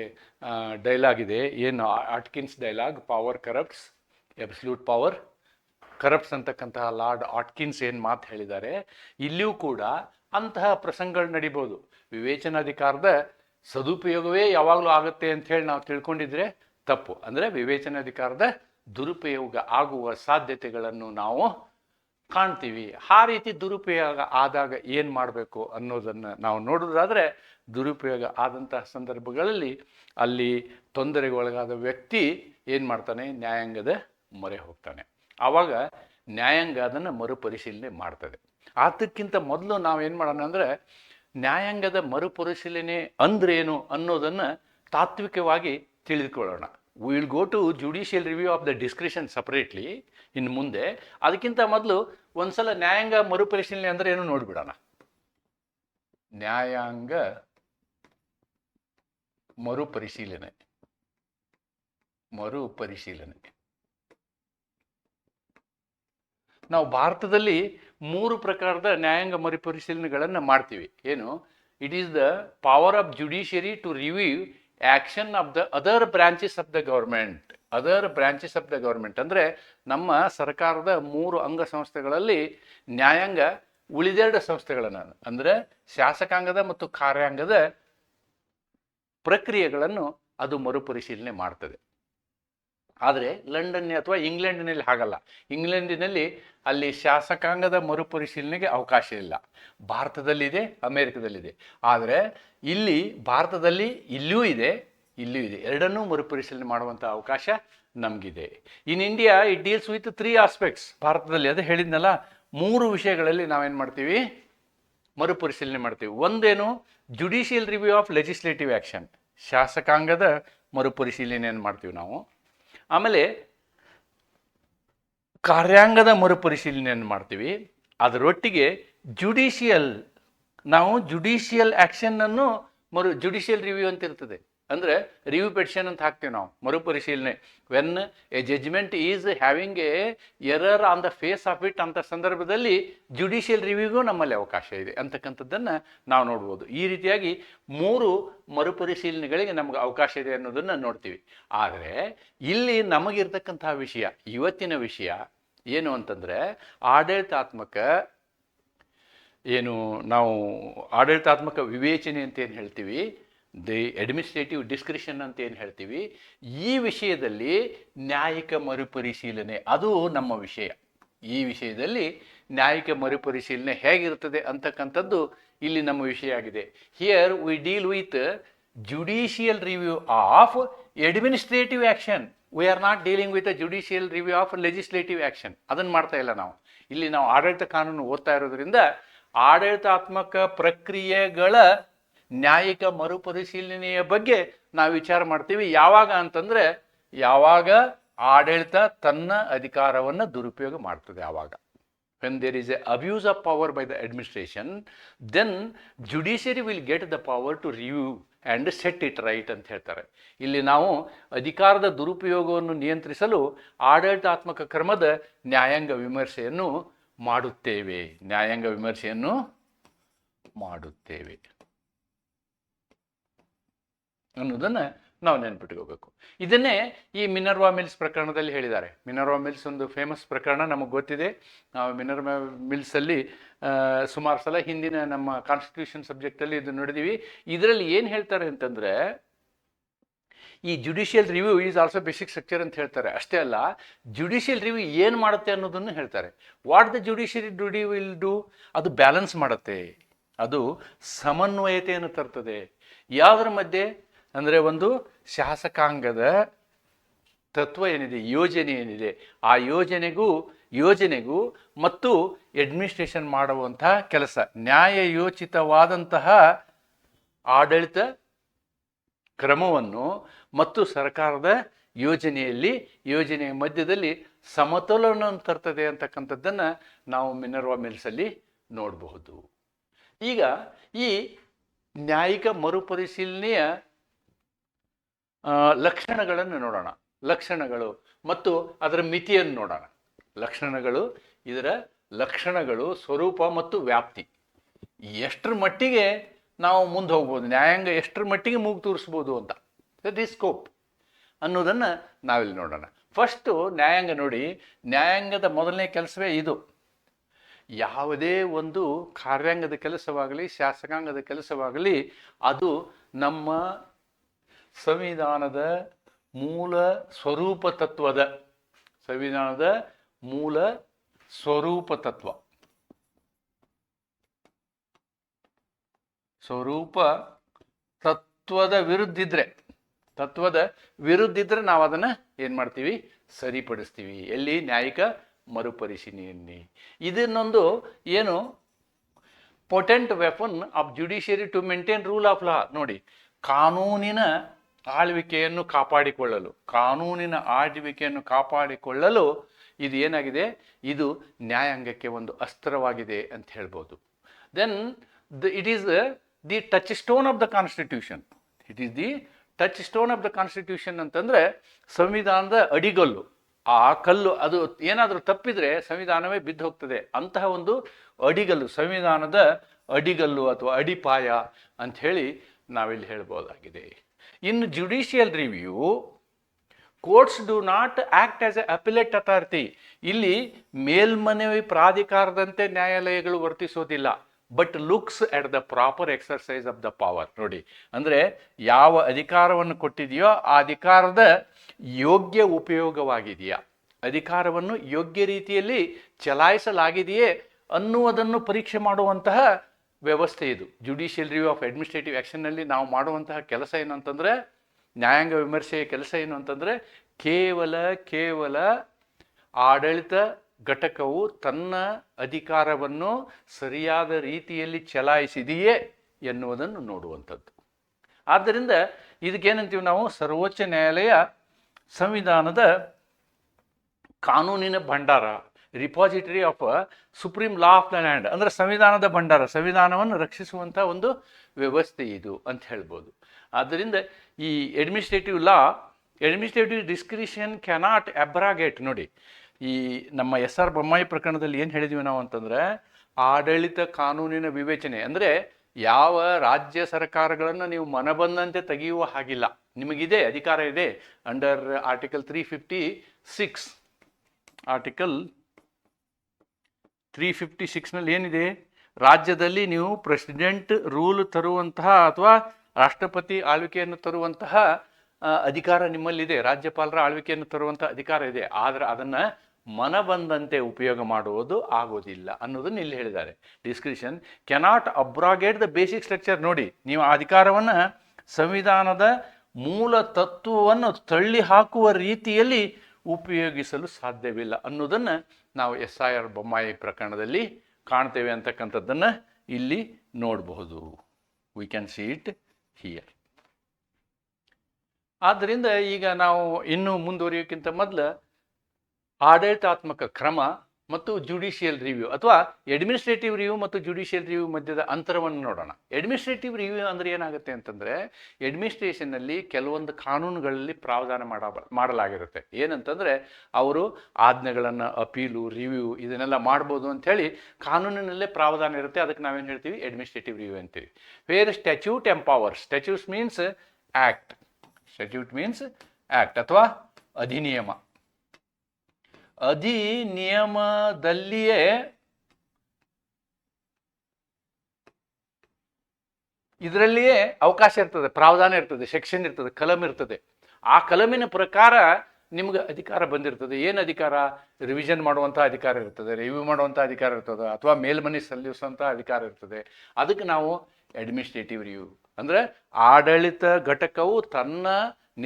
ಡೈಲಾಗ್ ಇದೆ, ಏನು Atkins dialogue, power corrupts, absolute power corrupts ಅಂತಕ್ಕಂತಹ ಲಾರ್ಡ್ ಆಟ್ಕಿನ್ಸ್ ಏನು ಮಾತು ಹೇಳಿದ್ದಾರೆ. ಇಲ್ಲಿಯೂ ಕೂಡ ಅಂತಹ ಪ್ರಸಂಗಗಳು ನಡಿಬೋದು. ವಿವೇಚನಾಧಿಕಾರದ ಸದುಪಯೋಗವೇ ಯಾವಾಗಲೂ ಆಗುತ್ತೆ ಅಂಥೇಳಿ ನಾವು ತಿಳ್ಕೊಂಡಿದ್ರೆ ತಪ್ಪು. ಅಂದರೆ ವಿವೇಚನಾಧಿಕಾರದ ದುರುಪಯೋಗ ಆಗುವ ಸಾಧ್ಯತೆಗಳನ್ನು ನಾವು ಕಾಣ್ತೀವಿ. ಆ ರೀತಿ ದುರುಪಯೋಗ ಆದಾಗ ಏನು ಮಾಡಬೇಕು ಅನ್ನೋದನ್ನು ನಾವು ನೋಡೋದಾದರೆ, ದುರುಪಯೋಗ ಆದಂತಹ ಸಂದರ್ಭಗಳಲ್ಲಿ ಅಲ್ಲಿ ತೊಂದರೆಗೊಳಗಾದ ವ್ಯಕ್ತಿ ಏನು ಮಾಡ್ತಾನೆ, ನ್ಯಾಯಾಂಗದ ಮೊರೆ ಹೋಗ್ತಾನೆ. ಆವಾಗ ನ್ಯಾಯಾಂಗ ಅದನ್ನು ಮರುಪರಿಶೀಲನೆ ಮಾಡ್ತದೆ. ಅದಕ್ಕಿಂತ ಮೊದಲು ನಾವೇನು ಮಾಡೋಣ ಅಂದರೆ, ನ್ಯಾಯಾಂಗದ ಮರುಪರಿಶೀಲನೆ ಅಂದ್ರೇನು ಅನ್ನೋದನ್ನು ತಾತ್ವಿಕವಾಗಿ ತಿಳಿದುಕೊಳ್ಳೋಣ. We will go to judicial review of the discretion separately ಇನ್ನು ಮುಂದೆ. ಅದಕ್ಕಿಂತ ಮೊದಲು ಒಂದ್ಸಲ ನ್ಯಾಯಾಂಗ ಮರುಪರಿಶೀಲನೆ ಅಂದರೆ ಏನು ನೋಡಿಬಿಡೋಣ. ನ್ಯಾಯಾಂಗ ಮರುಪರಿಶೀಲನೆ ನಾವು ಭಾರತದಲ್ಲಿ 3 ಪ್ರಕಾರದ ನ್ಯಾಯಾಂಗ ಮರುಪರಿಶೀಲನೆಗಳನ್ನು ಮಾಡ್ತೀವಿ. ಏನು? It is the power of judiciary to review action of the other branches of the government. ಅಂದರೆ ನಮ್ಮ ಸರ್ಕಾರದ 3 ಅಂಗಸಂಸ್ಥೆಗಳಲ್ಲಿ ನ್ಯಾಯಾಂಗ ಉಳಿದೆರಡು ಸಂಸ್ಥೆಗಳನ್ನು ಅಂದರೆ ಶಾಸಕಾಂಗದ ಮತ್ತು ಕಾರ್ಯಾಂಗದ ಪ್ರಕ್ರಿಯೆಗಳನ್ನು ಅದು ಮರುಪರಿಶೀಲನೆ ಮಾಡ್ತದೆ. ಆದರೆ ಲಂಡನ್ ಅಥವಾ ಇಂಗ್ಲೆಂಡಿನಲ್ಲಿ ಹಾಗಲ್ಲ. ಇಂಗ್ಲೆಂಡಿನಲ್ಲಿ ಅಲ್ಲಿ ಶಾಸಕಾಂಗದ ಮರುಪರಿಶೀಲನೆಗೆ ಅವಕಾಶ ಇಲ್ಲ. ಭಾರತದಲ್ಲಿದೆ, ಅಮೇರಿಕದಲ್ಲಿದೆ. ಆದರೆ ಇಲ್ಲಿ ಭಾರತದಲ್ಲಿ ಇಲ್ಲಿಯೂ ಇದೆ. ಎರಡನ್ನೂ ಮರುಪರಿಶೀಲನೆ ಮಾಡುವಂಥ ಅವಕಾಶ ನಮಗಿದೆ. In India it deals with 3 aspects. ಭಾರತದಲ್ಲಿ ಅದೇ ಹೇಳಿದ್ನಲ್ಲ, 3 ವಿಷಯಗಳಲ್ಲಿ ನಾವೇನು ಮಾಡ್ತೀವಿ, ಮರುಪರಿಶೀಲನೆ ಮಾಡ್ತೀವಿ. ಒಂದೇನು, judicial review of legislative action, ಶಾಸಕಾಂಗದ ಮರುಪರಿಶೀಲನೆಯನ್ನು ಮಾಡ್ತೀವಿ ನಾವು. ಆಮೇಲೆ ಕಾರ್ಯಾಂಗದ ಮರುಪರಿಶೀಲನೆಯನ್ನು ಮಾಡ್ತೀವಿ. ಅದರೊಟ್ಟಿಗೆ ಜುಡಿಷಿಯಲ್ ಆ್ಯಕ್ಷನನ್ನು ಜುಡಿಷಿಯಲ್ ರಿವ್ಯೂ ಅಂತ ಇರ್ತದೆ. ಅಂದರೆ ರಿವ್ಯೂ ಪೆಟಿಷನ್ ಅಂತ ಹಾಕ್ತೀವಿ ನಾವು, ಮರುಪರಿಶೀಲನೆ. When a judgement is having a error on the face of it ಅಂತ ಸಂದರ್ಭದಲ್ಲಿ ಜುಡಿಷಿಯಲ್ ರಿವ್ಯೂಗೂ ನಮ್ಮಲ್ಲಿ ಅವಕಾಶ ಇದೆ ಅಂತಕ್ಕಂಥದ್ದನ್ನು ನಾವು ನೋಡ್ಬೋದು. ಈ ರೀತಿಯಾಗಿ 3 ಮರುಪರಿಶೀಲನೆಗಳಿಗೆ ನಮಗೆ ಅವಕಾಶ ಇದೆ ಅನ್ನೋದನ್ನು ನೋಡ್ತೀವಿ. ಆದರೆ ಇಲ್ಲಿ ನಮಗಿರ್ತಕ್ಕಂತಹ ವಿಷಯ, ಇವತ್ತಿನ ವಿಷಯ ಏನು ಅಂತಂದರೆ, ಆಡಳಿತಾತ್ಮಕ ವಿವೇಚನೆ ಅಂತ ಏನು ಹೇಳ್ತೀವಿ ದಿ ಅಡ್ಮಿನಿಸ್ಟ್ರೇಟಿವ್ ಡಿಸ್ಕ್ರಿಷನ್ ಅಂತ ಏನು ಹೇಳ್ತೀವಿ, ಈ ವಿಷಯದಲ್ಲಿ ನ್ಯಾಯಿಕ ಮರುಪರಿಶೀಲನೆ ಅದು ನಮ್ಮ ವಿಷಯ. ಈ ವಿಷಯದಲ್ಲಿ ನ್ಯಾಯಿಕ ಮರುಪರಿಶೀಲನೆ ಹೇಗಿರ್ತದೆ ಅಂತಕ್ಕಂಥದ್ದು ಇಲ್ಲಿ ನಮ್ಮ ವಿಷಯ ಆಗಿದೆ. Here V deal with judicial review of administrative action. We are not dealing with a judicial review of legislative action. ಅದನ್ನು ಮಾಡ್ತಾ ಇಲ್ಲ ನಾವು. ಇಲ್ಲಿ ನಾವು ಆಡಳಿತ ಕಾನೂನು ಓದ್ತಾ ಇರೋದ್ರಿಂದ ಆಡಳಿತಾತ್ಮಕ ಪ್ರಕ್ರಿಯೆಗಳ ನ್ಯಾಯಿಕ ಮರುಪರಿಶೀಲನೆಯ ಬಗ್ಗೆ ನಾವು ವಿಚಾರ ಮಾಡ್ತೀವಿ. ಯಾವಾಗ ಅಂತಂದರೆ, ಯಾವಾಗ ಆಡಳಿತ ತನ್ನ ಅಧಿಕಾರವನ್ನು ದುರುಪಯೋಗ ಮಾಡ್ತದೆ ಆವಾಗ. when there is a abuse of power by the administration, then judiciary will get the power to review and set it right ಅಂತ ಹೇಳ್ತಾರೆ. ಇಲ್ಲಿ ನಾವು ಅಧಿಕಾರದ ದುರುಪಯೋಗವನ್ನು ನಿಯಂತ್ರಿಸಲು ಆಡಳಿತಾತ್ಮಕ ಕ್ರಮದ ನ್ಯಾಯಾಂಗ ವಿಮರ್ಶೆಯನ್ನು ಮಾಡುತ್ತೇವೆ ಅನ್ನೋದನ್ನು ನಾವು ನೆನ್ಪಿಟ್ಕೋಬೇಕು. ಇದನ್ನೇ ಈ ಮಿನರ್ವಾ ಮಿಲ್ಸ್ ಪ್ರಕರಣದಲ್ಲಿ ಹೇಳಿದ್ದಾರೆ. ಮಿನರ್ವಾ ಮಿಲ್ಸ್ ಒಂದು ಫೇಮಸ್ ಪ್ರಕರಣ, ನಮಗೆ ಗೊತ್ತಿದೆ. ನಾವು ಮಿನರ್ವಾ ಮಿಲ್ಸಲ್ಲಿ ಸುಮಾರು ಸಲ ಹಿಂದಿನ ನಮ್ಮ ಕಾನ್ಸ್ಟಿಟ್ಯೂಷನ್ ಸಬ್ಜೆಕ್ಟಲ್ಲಿ ಇದು ನೋಡಿದ್ದೀವಿ. ಇದರಲ್ಲಿ ಏನು ಹೇಳ್ತಾರೆ ಅಂತಂದರೆ, ಈ judicial review is also basic structure ಅಂತ ಹೇಳ್ತಾರೆ. ಅಷ್ಟೇ ಅಲ್ಲ, ಜುಡಿಷಿಯಲ್ ರಿವ್ಯೂ ಏನು ಮಾಡುತ್ತೆ ಅನ್ನೋದನ್ನು ಹೇಳ್ತಾರೆ. What the judiciary duty will do, ಅದು ಬ್ಯಾಲೆನ್ಸ್ ಮಾಡುತ್ತೆ, ಅದು ಸಮನ್ವಯತೆಯನ್ನು ತರ್ತದೆ. ಯಾವುದರ ಮಧ್ಯೆ ಅಂದರೆ, ಒಂದು ಶಾಸಕಾಂಗದ ತತ್ವ ಏನಿದೆ, ಯೋಜನೆ ಏನಿದೆ, ಆ ಯೋಜನೆಗೂ ಮತ್ತು ಅಡ್ಮಿನಿಸ್ಟ್ರೇಷನ್ ಮಾಡುವಂತಹ ಕೆಲಸ, ನ್ಯಾಯಯೋಚಿತವಾದಂತಹ ಆಡಳಿತ ಕ್ರಮವನ್ನು ಮತ್ತು ಸರ್ಕಾರದ ಯೋಜನೆಯ ಮಧ್ಯದಲ್ಲಿ ಸಮತೋಲನವನ್ನು ತರ್ತದೆ ಅಂತಕ್ಕಂಥದ್ದನ್ನು ನಾವು ಮಿನರ್ವಾ ಮಿಲ್ಸಲ್ಲಿ ನೋಡಬಹುದು. ಈಗ ಈ ನ್ಯಾಯಿಕ ಮರುಪರಿಶೀಲನೆಯ ಲಕ್ಷಣಗಳನ್ನು ನೋಡೋಣ. ಲಕ್ಷಣಗಳು ಮತ್ತು ಅದರ ಮಿತಿಯನ್ನು ನೋಡೋಣ. ಇದರ ಲಕ್ಷಣಗಳು, ಸ್ವರೂಪ ಮತ್ತು ವ್ಯಾಪ್ತಿ, ಎಷ್ಟರ ಮಟ್ಟಿಗೆ ನಾವು ಮುಂದೆ ಹೋಗ್ಬೋದು, ನ್ಯಾಯಾಂಗ ಎಷ್ಟರ ಮಟ್ಟಿಗೆ ಮೂಗು ತೂರಿಸ್ಬೋದು ಅಂತ, ದಿ ಸ್ಕೋಪ್ ಅನ್ನೋದನ್ನು ನಾವಿಲ್ಲಿ ನೋಡೋಣ. ಫಸ್ಟು ನ್ಯಾಯಾಂಗ ನೋಡಿ. ನ್ಯಾಯಾಂಗದ ಮೊದಲನೇ ಕೆಲಸವೇ ಇದು. ಯಾವುದೇ ಒಂದು ಕಾರ್ಯಾಂಗದ ಕೆಲಸವಾಗಲಿ, ಶಾಸಕಾಂಗದ ಕೆಲಸವಾಗಲಿ, ಅದು ನಮ್ಮ ಸಂವಿಧಾನದ ಮೂಲ ಸ್ವರೂಪ ತತ್ವದ ವಿರುದ್ಧಿದ್ರೆ ನಾವು ಅದನ್ನು ಏನು ಮಾಡ್ತೀವಿ, ಸರಿಪಡಿಸ್ತೀವಿ. ಎಲ್ಲಿ? ನ್ಯಾಯಿಕ ಮರುಪರಿಶೀಲನೆಯಲ್ಲಿ. ಇದನ್ನೊಂದು ಏನು, potent weapon of judiciary to maintain rule of law. ನೋಡಿ, ಕಾನೂನಿನ ಆಳ್ವಿಕೆಯನ್ನು ಕಾಪಾಡಿಕೊಳ್ಳಲು ಇದು ಏನಾಗಿದೆ, ಇದು ನ್ಯಾಯಾಂಗಕ್ಕೆ ಒಂದು ಅಸ್ತ್ರವಾಗಿದೆ ಅಂತ ಹೇಳ್ಬೋದು. Then it is the touchstone of the constitution. ಅಂತಂದರೆ ಸಂವಿಧಾನದ ಅಡಿಗಲ್ಲು. ಆ ಕಲ್ಲು ಅದು ಏನಾದರೂ ತಪ್ಪಿದರೆ ಸಂವಿಧಾನವೇ ಬಿದ್ದು ಹೋಗ್ತದೆ. ಅಂತಹ ಒಂದು ಅಡಿಗಲ್ಲು, ಸಂವಿಧಾನದ ಅಡಿಗಲ್ಲು ಅಥವಾ ಅಡಿಪಾಯ ಅಂಥೇಳಿ ನಾವಿಲ್ಲಿ ಹೇಳ್ಬೋದಾಗಿದೆ. In judicial review, courts do not act as a appellate authority. ಇಲ್ಲಿ ಮೇಲ್ಮನವಿ ಪ್ರಾಧಿಕಾರದಂತೆ ನ್ಯಾಯಾಲಯಗಳು ವರ್ತಿಸೋದಿಲ್ಲ. But looks at the proper exercise of the power. ನೋಡಿ, ಅಂದರೆ ಯಾವ ಅಧಿಕಾರವನ್ನು ಕೊಟ್ಟಿದೆಯೋ ಆ ಅಧಿಕಾರದ ಯೋಗ್ಯ ಉಪಯೋಗವಾಗಿದೆಯಾ, ಅಧಿಕಾರವನ್ನು ಯೋಗ್ಯ ರೀತಿಯಲ್ಲಿ ಚಲಾಯಿಸಲಾಗಿದೆಯೇ ಅನ್ನುವುದನ್ನು ಪರೀಕ್ಷೆ ಮಾಡುವಂತಹ ವ್ಯವಸ್ಥೆ ಇದು. ಜುಡಿಷಿಯಲ್ ರಿವ್ಯೂ ಆಫ್ ಅಡ್ಮಿನಿಸ್ಟ್ರೇಟಿವ್ ಆ್ಯಕ್ಷನ್ನಲ್ಲಿ ನಾವು ಮಾಡುವಂತಹ ಕೆಲಸ ಏನು ಅಂತಂದರೆ, ನ್ಯಾಯಾಂಗ ವಿಮರ್ಶೆಯ ಕೆಲಸ ಏನು ಅಂತಂದರೆ, ಕೇವಲ ಆಡಳಿತ ಘಟಕವು ತನ್ನ ಅಧಿಕಾರವನ್ನು ಸರಿಯಾದ ರೀತಿಯಲ್ಲಿ ಚಲಾಯಿಸಿದೆಯೇ ಎನ್ನುವುದನ್ನು ನೋಡುವಂಥದ್ದು. ಆದ್ದರಿಂದ ಇದಕ್ಕೇನಂತೀವಿ ನಾವು, ಸರ್ವೋಚ್ಚ ನ್ಯಾಯಾಲಯ ಸಂವಿಧಾನದ ಕಾನೂನಿನ ಭಂಡಾರ, repository of supreme law of the land. ಅಂದರೆ ಸಂವಿಧಾನದ ಭಂಡಾರ, ಸಂವಿಧಾನವನ್ನು ರಕ್ಷಿಸುವಂಥ ಒಂದು ವ್ಯವಸ್ಥೆ ಇದು ಅಂತ ಹೇಳ್ಬೋದು. ಆದ್ದರಿಂದ ಈ ಅಡ್ಮಿನಿಸ್ಟ್ರೇಟಿವ್ ಡಿಸ್ಕ್ರಿಷನ್ ಕ್ಯಾನಾಟ್ ಅಬ್ರಾಗೇಟ್. ನೋಡಿ, ಈ ನಮ್ಮ SR ಬೊಮ್ಮಾಯಿ ಪ್ರಕರಣದಲ್ಲಿ ಏನು ಹೇಳಿದ್ವಿ ನಾವು ಅಂತಂದರೆ, ಆಡಳಿತ ಕಾನೂನಿನ ವಿವೇಚನೆ ಅಂದರೆ ಯಾವ ರಾಜ್ಯ ಸರ್ಕಾರಗಳನ್ನು ನೀವು ಮನಬಂದಂತೆ ತೆಗೆಯುವ ಹಾಗಿಲ್ಲ. ನಿಮಗಿದೆ, ಅಧಿಕಾರ ಇದೆ. ಅಂಡರ್ ಆರ್ಟಿಕಲ್ 356ನಲ್ಲಿ ಏನಿದೆ, ರಾಜ್ಯದಲ್ಲಿ ನೀವು ಪ್ರೆಸಿಡೆಂಟ್ ರೂಲ್ ತರುವಂತಹ ಅಥವಾ ರಾಷ್ಟ್ರಪತಿ ಆಳ್ವಿಕೆಯನ್ನು ತರುವಂತಹ ಅಧಿಕಾರ ನಿಮ್ಮಲ್ಲಿದೆ, ರಾಜ್ಯಪಾಲರ ಆಳ್ವಿಕೆಯನ್ನು ತರುವಂತಹ ಅಧಿಕಾರ ಇದೆ. ಆದರೆ ಅದನ್ನು ಮನಬಂದಂತೆ ಉಪಯೋಗ ಮಾಡುವುದು ಆಗೋದಿಲ್ಲ ಅನ್ನೋದನ್ನು ಇಲ್ಲಿ ಹೇಳಿದ್ದಾರೆ. Discretion cannot abrogate the basic structure. ನೋಡಿ, ನೀವು ಆ ಅಧಿಕಾರವನ್ನು ಸಂವಿಧಾನದ ಮೂಲ ತತ್ವವನ್ನು ತಳ್ಳಿ ಹಾಕುವ ರೀತಿಯಲ್ಲಿ ಉಪಯೋಗಿಸಲು ಸಾಧ್ಯವಿಲ್ಲ ಅನ್ನೋದನ್ನು ನಾವು SIR ಬೊಮ್ಮಾಯಿ ಪ್ರಕರಣದಲ್ಲಿ ಕಾಣ್ತೇವೆ ಅಂತಕ್ಕಂಥದ್ದನ್ನು ಇಲ್ಲಿ ನೋಡಬಹುದು. We can see it here. ಆದ್ದರಿಂದ ಈಗ ನಾವು ಇನ್ನೂ ಮುಂದುವರಿಯೋಕ್ಕಿಂತ ಮೊದಲು ಆಡಳಿತಾತ್ಮಕ ಕ್ರಮ ಮತ್ತು ಜುಡಿಷಿಯಲ್ ರಿವ್ಯೂ ಅಥವಾ ಅಡ್ಮಿನಿಸ್ಟ್ರೇಟಿವ್ ರಿವ್ಯೂ ಮತ್ತು ಜುಡಿಷಿಯಲ್ ರಿವ್ಯೂ ಮಧ್ಯದ ಅಂತರವನ್ನು ನೋಡೋಣ. ಅಡ್ಮಿನಿಸ್ಟ್ರೇಟಿವ್ ರಿವ್ಯೂ ಅಂದರೆ ಏನಾಗುತ್ತೆ ಅಂತಂದರೆ, ಅಡ್ಮಿನಿಸ್ಟ್ರೇಷನ್ನಲ್ಲಿ ಕೆಲವೊಂದು ಕಾನೂನುಗಳಲ್ಲಿ ಪ್ರಾವಧಾನ ಮಾಡಲಾಗಿರುತ್ತೆ. ಏನಂತಂದರೆ, ಅವರು ಆಜ್ಞೆಗಳನ್ನು ಅಪೀಲು, ರಿವ್ಯೂ ಇದನ್ನೆಲ್ಲ ಮಾಡ್ಬೋದು ಅಂಥೇಳಿ ಕಾನೂನಿನಲ್ಲೇ ಪ್ರಾವಧಾನ ಇರುತ್ತೆ. ಅದಕ್ಕೆ ನಾವೇನು ಹೇಳ್ತೀವಿ? ಅಡ್ಮಿನಿಸ್ಟ್ರೇಟಿವ್ ರಿವ್ಯೂ ಅಂತೀವಿ. Where statute empowers. Statutes means act. Statute means act ಅಥವಾ ಅಧಿನಿಯಮ. ಅಧಿನಿಯಮದಲ್ಲಿಯೇ ಇದರಲ್ಲಿಯೇ ಅವಕಾಶ ಇರ್ತದೆ, ಪ್ರಾವಧಾನ ಇರ್ತದೆ, ಸೆಕ್ಷನ್ ಇರ್ತದೆ, ಕಲಮ್ ಇರ್ತದೆ. ಆ ಕಲಮಿನ ಪ್ರಕಾರ ನಿಮ್ಗೆ ಅಧಿಕಾರ ಬಂದಿರ್ತದೆ. ಏನು ಅಧಿಕಾರ? ರಿವಿಷನ್ ಮಾಡುವಂಥ ಅಧಿಕಾರ ಇರ್ತದೆ, ರಿವ್ಯೂ ಮಾಡುವಂಥ ಅಧಿಕಾರ ಇರ್ತದೆ, ಅಥವಾ ಮೇಲ್ಮನೆ ಸಲ್ಲಿಸುವಂಥ ಅಧಿಕಾರ ಇರ್ತದೆ. ಅದಕ್ಕೆ ನಾವು ಅಡ್ಮಿನಿಸ್ಟ್ರೇಟಿವ್ ರಿವ್ಯೂ ಅಂದರೆ ಆಡಳಿತ ಘಟಕವು ತನ್ನ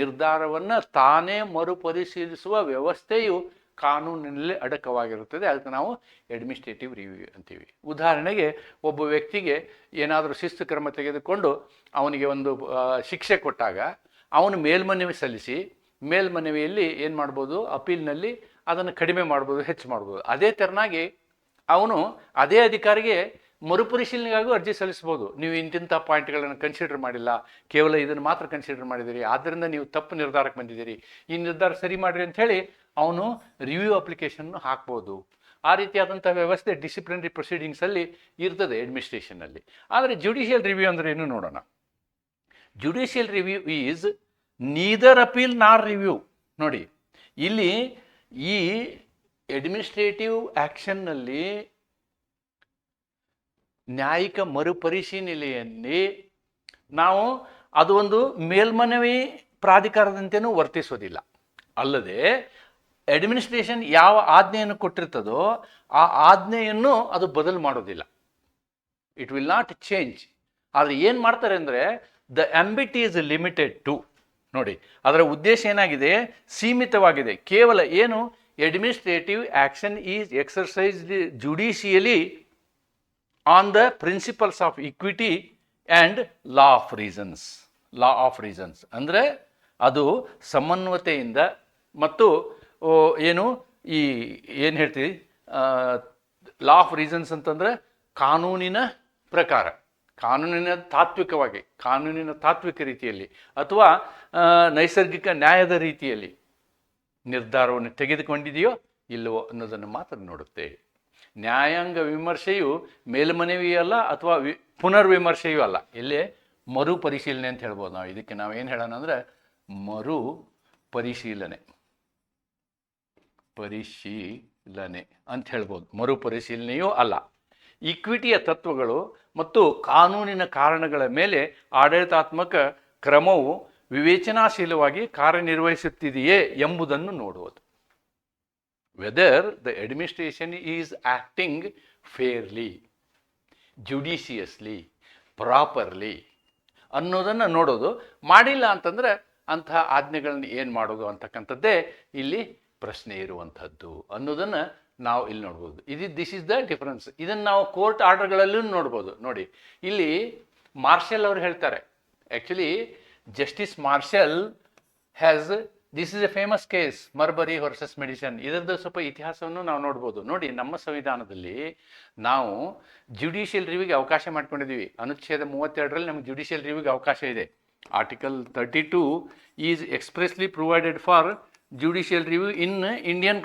ನಿರ್ಧಾರವನ್ನು ತಾನೇ ಮರುಪರಿಶೀಲಿಸುವ ವ್ಯವಸ್ಥೆಯು ಕಾನೂನಿನಲ್ಲಿ ಅಡಕವಾಗಿರುತ್ತದೆ. ಅದಕ್ಕೆ ನಾವು ಅಡ್ಮಿನಿಸ್ಟ್ರೇಟಿವ್ ರಿವ್ಯೂ ಅಂತೀವಿ. ಉದಾಹರಣೆಗೆ, ಒಬ್ಬ ವ್ಯಕ್ತಿಗೆ ಏನಾದರೂ ಶಿಸ್ತು ಕ್ರಮ ತೆಗೆದುಕೊಂಡು ಅವನಿಗೆ ಒಂದು ಶಿಕ್ಷೆ ಕೊಟ್ಟಾಗ ಅವನು ಮೇಲ್ಮನವಿ ಸಲ್ಲಿಸಿ, ಮೇಲ್ಮನವಿಯಲ್ಲಿ ಏನು ಮಾಡ್ಬೋದು? ಅಪೀಲ್ನಲ್ಲಿ ಅದನ್ನು ಕಡಿಮೆ ಮಾಡ್ಬೋದು, ಹೆಚ್ಚು ಮಾಡ್ಬೋದು. ಅದೇ ತೆರನಾಗಿ ಅವನು ಅದೇ ಅಧಿಕಾರಿಗೆ ಮರುಪರಿಶೀಲನೆಗಾಗೂ ಅರ್ಜಿ ಸಲ್ಲಿಸ್ಬೋದು. ನೀವು ಇಂತಿಂಥ ಪಾಯಿಂಟ್ಗಳನ್ನು ಕನ್ಸಿಡರ್ ಮಾಡಿಲ್ಲ, ಕೇವಲ ಇದನ್ನು ಮಾತ್ರ ಕನ್ಸಿಡರ್ ಮಾಡಿದ್ದೀರಿ, ಆದ್ದರಿಂದ ನೀವು ತಪ್ಪು ನಿರ್ಧಾರಕ್ಕೆ ಬಂದಿದ್ದೀರಿ, ಈ ನಿರ್ಧಾರ ಸರಿ ಮಾಡಿರಿ ಅಂಥೇಳಿ ಅವನು ರಿವ್ಯೂ ಅಪ್ಲಿಕೇಶನ್ನು ಹಾಕ್ಬೋದು. ಆ ರೀತಿಯಾದಂಥ ವ್ಯವಸ್ಥೆ ಡಿಸಿಪ್ಲಿನರಿ ಪ್ರೊಸೀಡಿಂಗ್ಸಲ್ಲಿ ಇರ್ತದೆ ಅಡ್ಮಿನಿಸ್ಟ್ರೇಷನ್ನಲ್ಲಿ. ಆದರೆ ಜುಡಿಷಿಯಲ್ ರಿವ್ಯೂ ಅಂದರೆ ಏನು ನೋಡೋಣ. Judicial review is neither appeal ನಾರ್ ರಿವ್ಯೂ. ನೋಡಿ, ಇಲ್ಲಿ ಈ ಅಡ್ಮಿನಿಸ್ಟ್ರೇಟಿವ್ ಆ್ಯಕ್ಷನ್ನಲ್ಲಿ ನ್ಯಾಯಿಕ ಮರುಪರಿಶೀಲನೆಯಲ್ಲಿ ನಾವು ಅದು ಒಂದು ಮೇಲ್ಮನವಿ ಪ್ರಾಧಿಕಾರದಂತೆಯೂ ವರ್ತಿಸೋದಿಲ್ಲ. ಅಲ್ಲದೆ ಅಡ್ಮಿನಿಸ್ಟ್ರೇಷನ್ ಯಾವ ಆಜ್ಞೆಯನ್ನು ಕೊಟ್ಟಿರ್ತದೋ ಆ ಆಜ್ಞೆಯನ್ನು ಅದು ಬದಲು ಮಾಡೋದಿಲ್ಲ. It will not change. ಆದರೆ ಏನು ಮಾಡ್ತಾರೆ ಅಂದರೆ, the ambit is limited to. ನೋಡಿ, ಅದರ ಉದ್ದೇಶ ಏನಾಗಿದೆ? ಸೀಮಿತವಾಗಿದೆ. ಕೇವಲ ಏನು? Administrative action is exercised judicially on the principles of equity and law of reasons. Law of reasons ಅಂದರೆ ಅದು ಸಮನ್ವತೆಯಿಂದ ಮತ್ತು ಏನು ಏನು ಹೇಳ್ತೀವಿ? ಲಾ ಆಫ್ ರೀಸನ್ಸ್ ಅಂತಂದರೆ ಕಾನೂನಿನ ಪ್ರಕಾರ, ಕಾನೂನಿನ ತಾತ್ವಿಕ ರೀತಿಯಲ್ಲಿ ಅಥವಾ ನೈಸರ್ಗಿಕ ನ್ಯಾಯದ ರೀತಿಯಲ್ಲಿ ನಿರ್ಧಾರವನ್ನು ತೆಗೆದುಕೊಂಡಿದೆಯೋ ಇಲ್ಲವೋ ಅನ್ನೋದನ್ನು ಮಾತ್ರ ನೋಡುತ್ತೆ. ನ್ಯಾಯಾಂಗ ವಿಮರ್ಶೆಯು ಮೇಲ್ಮನವಿಯಲ್ಲ ಅಥವಾ ಪುನರ್ವಿಮರ್ಶೆಯೂ ಅಲ್ಲ. ಇಲ್ಲೇ ಮರುಪರಿಶೀಲನೆ ಅಂತ ಹೇಳ್ಬೋದು ನಾವು. ಇದಕ್ಕೆ ನಾವೇನು ಹೇಳೋಣ ಅಂದರೆ ಮರು ಪರಿಶೀಲನೆ ಅಂತ ಹೇಳ್ಬೋದು. ಮರುಪರಿಶೀಲನೆಯೂ ಅಲ್ಲ. ಇಕ್ವಿಟಿಯ ತತ್ವಗಳು ಮತ್ತು ಕಾನೂನಿನ ಕಾರಣಗಳ ಮೇಲೆ ಆಡಳಿತಾತ್ಮಕ ಕ್ರಮವು ವಿವೇಚನಾಶೀಲವಾಗಿ ಕಾರ್ಯನಿರ್ವಹಿಸುತ್ತಿದೆಯೇ ಎಂಬುದನ್ನು ನೋಡುವುದು. Whether the administration is acting fairly, judiciously, properly ಅನ್ನೋದನ್ನು ನೋಡೋದು. ಮಾಡಿಲ್ಲ ಅಂತಂದರೆ ಅಂತಹ ಆಜ್ಞೆಗಳನ್ನ ಏನು ಮಾಡೋದು ಅಂತಕ್ಕಂಥದ್ದೇ ಇಲ್ಲಿ ಪ್ರಶ್ನೆ ಇರುವಂಥದ್ದು ಅನ್ನೋದನ್ನು ನಾವು ಇಲ್ಲಿ ನೋಡ್ಬೋದು. This is the difference. ಇದನ್ನು ನಾವು ಕೋರ್ಟ್ ಆರ್ಡರ್ಗಳಲ್ಲೂ ನೋಡ್ಬೋದು. ನೋಡಿ, ಇಲ್ಲಿ ಮಾರ್ಷಲ್ ಅವರು ಹೇಳ್ತಾರೆ, actually Justice Marshall has, this is a famous case, Marbury versus Madison. ಇದರದ್ದು ಸ್ವಲ್ಪ ಇತಿಹಾಸವನ್ನು ನಾವು ನೋಡ್ಬೋದು. ನೋಡಿ, ನಮ್ಮ ಸಂವಿಧಾನದಲ್ಲಿ ನಾವು ಜುಡಿಷಿಯಲ್ ರಿವ್ಯೂಗೆ ಅವಕಾಶ ಮಾಡ್ಕೊಂಡಿದ್ದೀವಿ. ಅನುಚ್ಛೇದ 32ರಲ್ಲಿ ನಮಗೆ ಜುಡಿಷಿಯಲ್ ರಿವ್ಯೂಗೆ ಅವಕಾಶ ಇದೆ. Article 32 is expressly provided for judicial review in Indian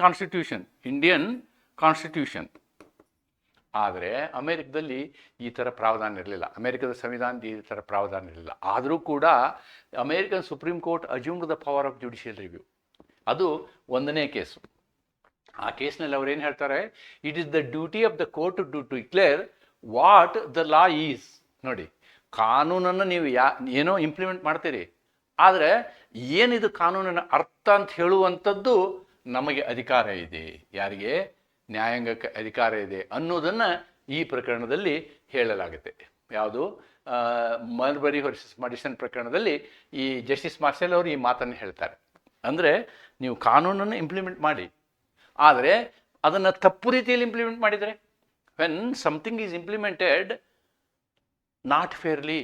constitution. ಆದರೆ ಅಮೇರಿಕದಲ್ಲಿ ಈ ಥರ ಪ್ರಾವಧಾನ ಇರಲಿಲ್ಲ. ಅಮೇರಿಕದ ಸಂವಿಧಾನದ ಈ ಥರ ಪ್ರಾವಧಾನ ಇರಲಿಲ್ಲ. ಆದರೂ ಕೂಡ American Supreme Court assumed the power of judicial review. ಅದು 1ನೇ ಕೇಸು. ಆ ಕೇಸ್ನಲ್ಲಿ ಅವ್ರು ಏನು ಹೇಳ್ತಾರೆ? It is the duty of the court to declare what the law is. ನೋಡಿ, ಕಾನೂನನ್ನು ನೀವು ಏನೋ ಇಂಪ್ಲಿಮೆಂಟ್ ಮಾಡ್ತೀರಿ, ಆದರೆ ಏನಿದು ಕಾನೂನಿನ ಅರ್ಥ ಅಂತ ಹೇಳುವಂಥದ್ದು ನಮಗೆ ಅಧಿಕಾರ ಇದೆ. ಯಾರಿಗೆ? ನ್ಯಾಯಾಂಗಕ್ಕೆ ಅಧಿಕಾರ ಇದೆ ಅನ್ನೋದನ್ನು ಈ ಪ್ರಕರಣದಲ್ಲಿ ಹೇಳಲಾಗುತ್ತೆ. ಯಾವುದು? ಮಲ್ಬರಿ ವರ್ಸಸ್ ಮಡಿಸನ್ ಪ್ರಕರಣದಲ್ಲಿ ಈ ಜಸ್ಟಿಸ್ ಮಾರ್ಷಲ್ ಅವರು ಈ ಮಾತನ್ನು ಹೇಳ್ತಾರೆ. ಅಂದರೆ ನೀವು ಕಾನೂನನ್ನು ಇಂಪ್ಲಿಮೆಂಟ್ ಮಾಡಿ, ಆದರೆ ಅದನ್ನು ತಪ್ಪು ರೀತಿಯಲ್ಲಿ ಇಂಪ್ಲಿಮೆಂಟ್ ಮಾಡಿದರೆ, when something is implemented not fairly,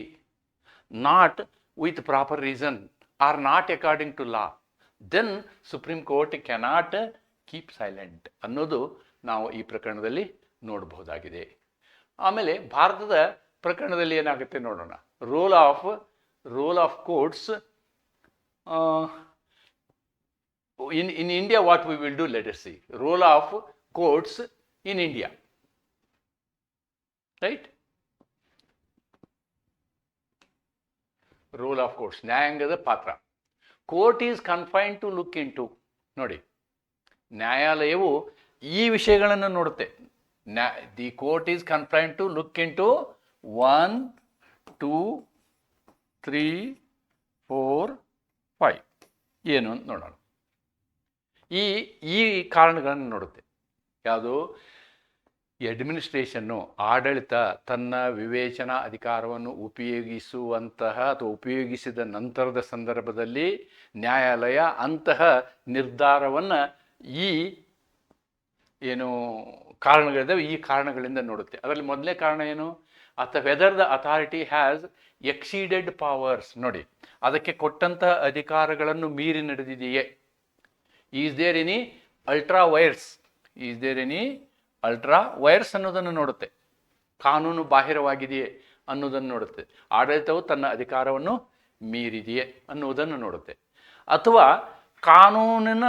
not with proper reason, or not according to law, then Supreme Court cannot keep silent ಅನ್ನೋದು ನಾವು ಈ ಪ್ರಕರಣದಲ್ಲಿ ನೋಡಬಹುದಾಗಿದೆ. ಆಮೇಲೆ ಭಾರತದ ಪ್ರಕರಣದಲ್ಲಿ ಏನಾಗುತ್ತೆ ನೋಡೋಣ. Role of courts in India. What we will do, let us see role of courts in India. Right? Role of courts, ನ್ಯಾಯಾಂಗದ ಪಾತ್ರ. Court is confined to look in to. ನೋಡಿ, ನ್ಯಾಯಾಲಯವು ಈ ವಿಷಯಗಳನ್ನು ನೋಡುತ್ತೆ. The court is confined to look in to 1, 2, 3, 4, 5 ಏನು ಅಂತ ನೋಡೋಣ. ಈ ಕಾರಣಗಳನ್ನು ನೋಡುತ್ತೆ. ಯಾವುದು? ಅಡ್ಮಿನಿಸ್ಟ್ರೇಷನ್ನು, ಆಡಳಿತ ತನ್ನ ವಿವೇಚನಾ ಅಧಿಕಾರವನ್ನು ಉಪಯೋಗಿಸುವಂತಹ ಅಥವಾ ಉಪಯೋಗಿಸಿದ ನಂತರದ ಸಂದರ್ಭದಲ್ಲಿ ನ್ಯಾಯಾಲಯ ಅಂತಹ ನಿರ್ಧಾರವನ್ನು ಈ ಏನು ಕಾರಣಗಳಿದ್ದಾವೆ ಈ ಕಾರಣಗಳಿಂದ ನೋಡುತ್ತೆ. ಅದರಲ್ಲಿ ಮೊದಲನೇ ಕಾರಣ ಏನು? Whether the authority has exceeded powers. ನೋಡಿ, ಅದಕ್ಕೆ ಕೊಟ್ಟಂತಹ ಅಧಿಕಾರಗಳನ್ನು ಮೀರಿ ನಡೆದಿದೆಯೇ? Is there any ultra vires ಅನ್ನೋದನ್ನು ನೋಡುತ್ತೆ. ಕಾನೂನು ಬಾಹಿರವಾಗಿದೆಯೇ ಅನ್ನೋದನ್ನು ನೋಡುತ್ತೆ. ಆಡಳಿತವು ತನ್ನ ಅಧಿಕಾರವನ್ನು ಮೀರಿದೆಯೇ ಅನ್ನುವುದನ್ನು ನೋಡುತ್ತೆ. ಅಥವಾ ಕಾನೂನಿನ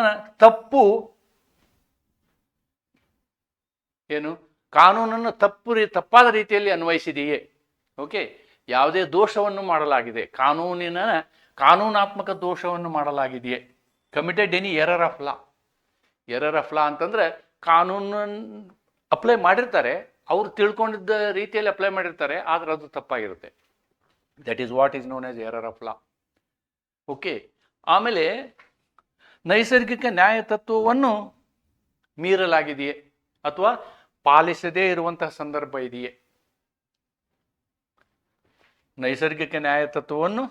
ಕಾನೂನನ್ನು ತಪ್ಪಾದ ರೀತಿಯಲ್ಲಿ ಅನ್ವಯಿಸಿದೆಯೇ? ಓಕೆ, ಯಾವುದೇ ದೋಷವನ್ನು ಮಾಡಲಾಗಿದೆ, ಕಾನೂನಾತ್ಮಕ ದೋಷವನ್ನು ಮಾಡಲಾಗಿದೆಯೇ? Committed any error of law ಅಂತಂದ್ರೆ ಕಾನೂನನ್ನು ಅಪ್ಲೈ ಮಾಡಿರ್ತಾರೆ, ಅವ್ರು ತಿಳ್ಕೊಂಡಿದ್ದ ರೀತಿಯಲ್ಲಿ ಅಪ್ಲೈ ಮಾಡಿರ್ತಾರೆ, ಆದರೆ ಅದು ತಪ್ಪಾಗಿರುತ್ತೆ. That is what is known as error of law. Okay. ಆಮೇಲೆ ನೈಸರ್ಗಿಕ ನ್ಯಾಯ ತತ್ವವನ್ನು ಮೀರಲಾಗಿದೆಯೇ ಅಥವಾ ಪಾಲಿಸದೇ ಇರುವಂತಹ ಸಂದರ್ಭ ಇದೆಯೇ? ನೈಸರ್ಗಿಕ ನ್ಯಾಯ ತತ್ವವನ್ನು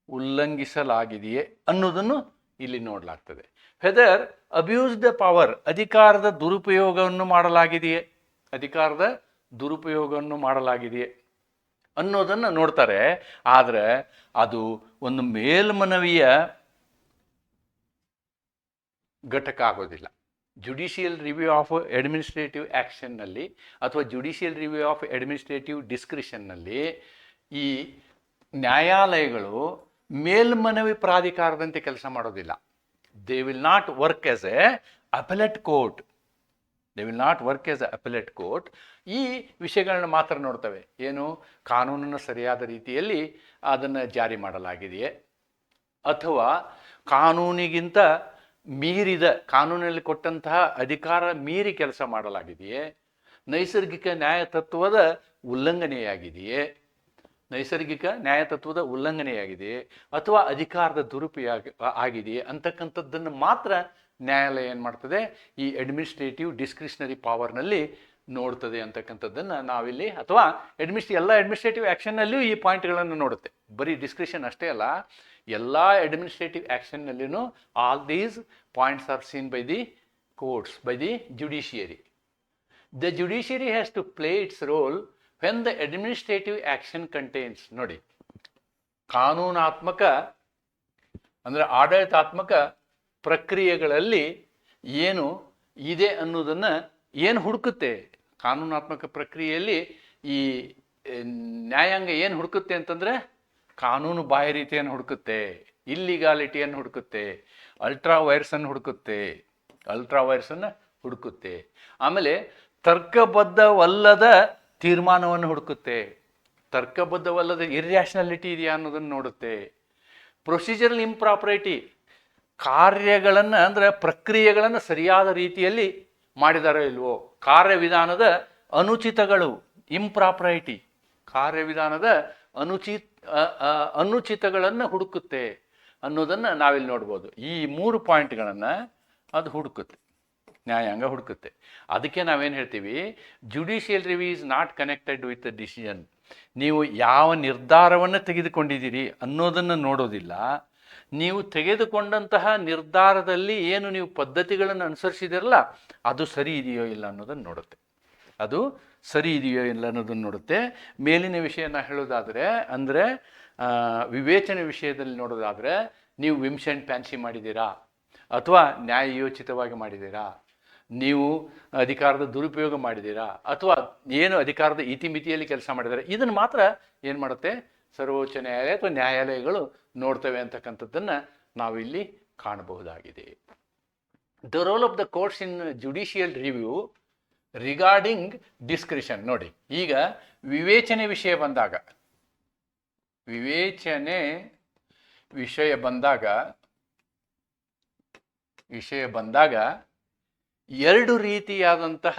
ಉಲ್ಲಂಘಿಸಲಾಗಿದೆಯೇ ಅನ್ನೋದನ್ನು ಇಲ್ಲಿ ನೋಡಲಾಗ್ತದೆ. ವೆದರ್ ಅಬ್ಯೂಸ್ಡ್ ಪವರ್, ಅಧಿಕಾರದ ದುರುಪಯೋಗವನ್ನು ಮಾಡಲಾಗಿದೆಯೇ ಅನ್ನೋದನ್ನು ನೋಡ್ತಾರೆ. ಆದರೆ ಅದು ಒಂದು ಮೇಲ್ಮನವಿಯ ಘಟಕ ಆಗೋದಿಲ್ಲ. ಜುಡಿಷಿಯಲ್ ರಿವ್ಯೂ ಆಫ್ ಅಡ್ಮಿನಿಸ್ಟ್ರೇಟಿವ್ ಆ್ಯಕ್ಷನ್ನಲ್ಲಿ ಅಥವಾ ಜುಡಿಷಿಯಲ್ ರಿವ್ಯೂ ಆಫ್ ಅಡ್ಮಿನಿಸ್ಟ್ರೇಟಿವ್ ಡಿಸ್ಕ್ರಿಷನ್ನಲ್ಲಿ ಈ ನ್ಯಾಯಾಲಯಗಳು ಮೇಲ್ಮನವಿ ಪ್ರಾಧಿಕಾರದಂತೆ ಕೆಲಸ ಮಾಡೋದಿಲ್ಲ. They will not work as a appellate court. ಈ ವಿಷಯಗಳನ್ನ ಮಾತ್ರ ನೋಡ್ತವೆ. ಏನು? ಕಾನೂನನ್ನು ಸರಿಯಾದ ರೀತಿಯಲ್ಲಿ ಅದನ್ನು ಜಾರಿ ಮಾಡಲಾಗಿದೆಯೇ ಅಥವಾ ಕಾನೂನಿಗಿಂತ ಮೀರಿದ, ಕಾನೂನಲ್ಲಿ ಕೊಟ್ಟಂತಹ ಅಧಿಕಾರ ಮೀರಿ ಕೆಲಸ ಮಾಡಲಾಗಿದೆಯೇ? ನೈಸರ್ಗಿಕ ನ್ಯಾಯ ತತ್ವದ ಉಲ್ಲಂಘನೆಯಾಗಿದೆಯೇ ಅಥವಾ ಅಧಿಕಾರದ ದುರುಪಯೋಗ ಆಗಿದೆಯೇ ಅಂತಕ್ಕಂಥದ್ದನ್ನು ಮಾತ್ರ ನ್ಯಾಯಾಲಯ ಏನು ಮಾಡ್ತದೆ? ಈ ಅಡ್ಮಿನಿಸ್ಟ್ರೇಟಿವ್ ಡಿಸ್ಕ್ರಿಷನರಿ ಪವರ್ನಲ್ಲಿ ನೋಡ್ತದೆ ಅಂತಕ್ಕಂಥದ್ದನ್ನು ನಾವಿಲ್ಲಿ, ಅಥವಾ ಎಲ್ಲ ಅಡ್ಮಿನಿಸ್ಟ್ರೇಟಿವ್ ಆ್ಯಕ್ಷನ್ನಲ್ಲಿಯೂ ಈ ಪಾಯಿಂಟ್ಗಳನ್ನು ನೋಡುತ್ತೆ. ಬರೀ ಡಿಸ್ಕ್ರಿಷನ್ ಅಷ್ಟೇ ಅಲ್ಲ, ಎಲ್ಲ ಅಡ್ಮಿನಿಸ್ಟ್ರೇಟಿವ್ ಆ್ಯಕ್ಷನ್ನಲ್ಲಿಯೂ all these points are seen by the courts, by the judiciary. The judiciary has to play its role when the administrative action contains. ನೋಡಿ, ಕಾನೂನಾತ್ಮಕ ಅಂದರೆ ಆಡಳಿತಾತ್ಮಕ ಪ್ರಕ್ರಿಯೆಗಳಲ್ಲಿ ಏನು ಇದೆ ಅನ್ನೋದನ್ನು ಏನು ಹುಡುಕುತ್ತೆ? ಕಾನೂನಾತ್ಮಕ ಪ್ರಕ್ರಿಯೆಯಲ್ಲಿ ಈ ನ್ಯಾಯಾಂಗ ಏನು ಹುಡುಕುತ್ತೆ ಅಂತಂದರೆ ಕಾನೂನು ಬಾಹಿರೀತಿಯನ್ನು ಹುಡುಕುತ್ತೆ, ಇಲ್ಲಿಗಾಲಿಟಿಯನ್ನು ಹುಡುಕುತ್ತೆ, ಅಲ್ಟ್ರಾ ವೈರ್ಸನ್ನು ಹುಡುಕುತ್ತೆ. ಆಮೇಲೆ ತರ್ಕಬದ್ಧವಲ್ಲದ ತೀರ್ಮಾನವನ್ನು ಹುಡುಕುತ್ತೆ. ತರ್ಕಬದ್ಧವಲ್ಲದ ಇರ್ಯಾಷನಾಲಿಟಿ ಇದೆಯಾ ಅನ್ನೋದನ್ನು ನೋಡುತ್ತೆ. ಪ್ರೊಸೀಜರಲ್ ಇಂಪ್ರಾಪರಿಟಿ, ಕಾರ್ಯಗಳನ್ನು ಅಂದರೆ ಪ್ರಕ್ರಿಯೆಗಳನ್ನು ಸರಿಯಾದ ರೀತಿಯಲ್ಲಿ ಮಾಡಿದಾರೋ ಇಲ್ವೋ, ಕಾರ್ಯವಿಧಾನದ ಅನುಚಿತಗಳು, ಇಂಪ್ರಾಪರಿಟಿ, ಕಾರ್ಯವಿಧಾನದ ಅನುಚಿತಗಳನ್ನು ಹುಡುಕುತ್ತೆ ಅನ್ನೋದನ್ನು ನಾವಿಲ್ಲಿ ನೋಡ್ಬೋದು. ಈ 3 ಪಾಯಿಂಟ್ಗಳನ್ನು ಅದು ಹುಡುಕುತ್ತೆ, ನ್ಯಾಯಾಂಗ ಹುಡುಕುತ್ತೆ. ಅದಕ್ಕೆ ನಾವೇನು ಹೇಳ್ತೀವಿ, judicial review is not connected with the decision. ನೀವು ಯಾವ ನಿರ್ಧಾರವನ್ನು ತೆಗೆದುಕೊಂಡಿದ್ದೀರಿ ಅನ್ನೋದನ್ನು ನೋಡೋದಿಲ್ಲ, ನೀವು ತೆಗೆದುಕೊಂಡಂತಹ ನಿರ್ಧಾರದಲ್ಲಿ ಏನು ನೀವು ಪದ್ಧತಿಗಳನ್ನು ಅನುಸರಿಸಿದಿರಲ್ಲ ಅದು ಸರಿ ಇದೆಯೋ ಇಲ್ಲ ಅನ್ನೋದನ್ನು ನೋಡುತ್ತೆ. ಅದು ಸರಿ ಇದೆಯೋ ಇಲ್ಲ ಅನ್ನೋದನ್ನು ನೋಡುತ್ತೆ. ಮೇಲಿನ ವಿಷಯನ ಹೇಳೋದಾದರೆ, ಅಂದರೆ ವಿವೇಚನೆ ವಿಷಯದಲ್ಲಿ ನೋಡೋದಾದರೆ, ನೀವು ವಿಮ್ಸ್ ಆ್ಯಂಡ್ ಫ್ಯಾನ್ಸಿ ಮಾಡಿದ್ದೀರಾ ಅಥವಾ ನ್ಯಾಯಯೋಚಿತವಾಗಿ ಮಾಡಿದ್ದೀರಾ, ನೀವು ಅಧಿಕಾರದ ದುರುಪಯೋಗ ಮಾಡಿದ್ದೀರಾ ಅಥವಾ ಏನು ಅಧಿಕಾರದ ಇತಿಮಿತಿಯಲ್ಲಿ ಕೆಲಸ ಮಾಡಿದ್ದಾರೆ, ಇದನ್ನು ಮಾತ್ರ ಏನು ಮಾಡುತ್ತೆ ಸರ್ವೋಚ್ಚ ನ್ಯಾಯಾಲಯ ಅಥವಾ ನ್ಯಾಯಾಲಯಗಳು ನೋಡ್ತವೆ ಅಂತಕ್ಕಂಥದ್ದನ್ನು ನಾವಿಲ್ಲಿ ಕಾಣಬಹುದಾಗಿದೆ. The role of the courts in judicial review regarding discretion. ನೋಡಿ, ಈಗ ವಿವೇಚನೆ ವಿಷಯ ಬಂದಾಗ, ವಿವೇಚನೆ ವಿಷಯ ಬಂದಾಗ 2 ರೀತಿಯಾದಂತಹ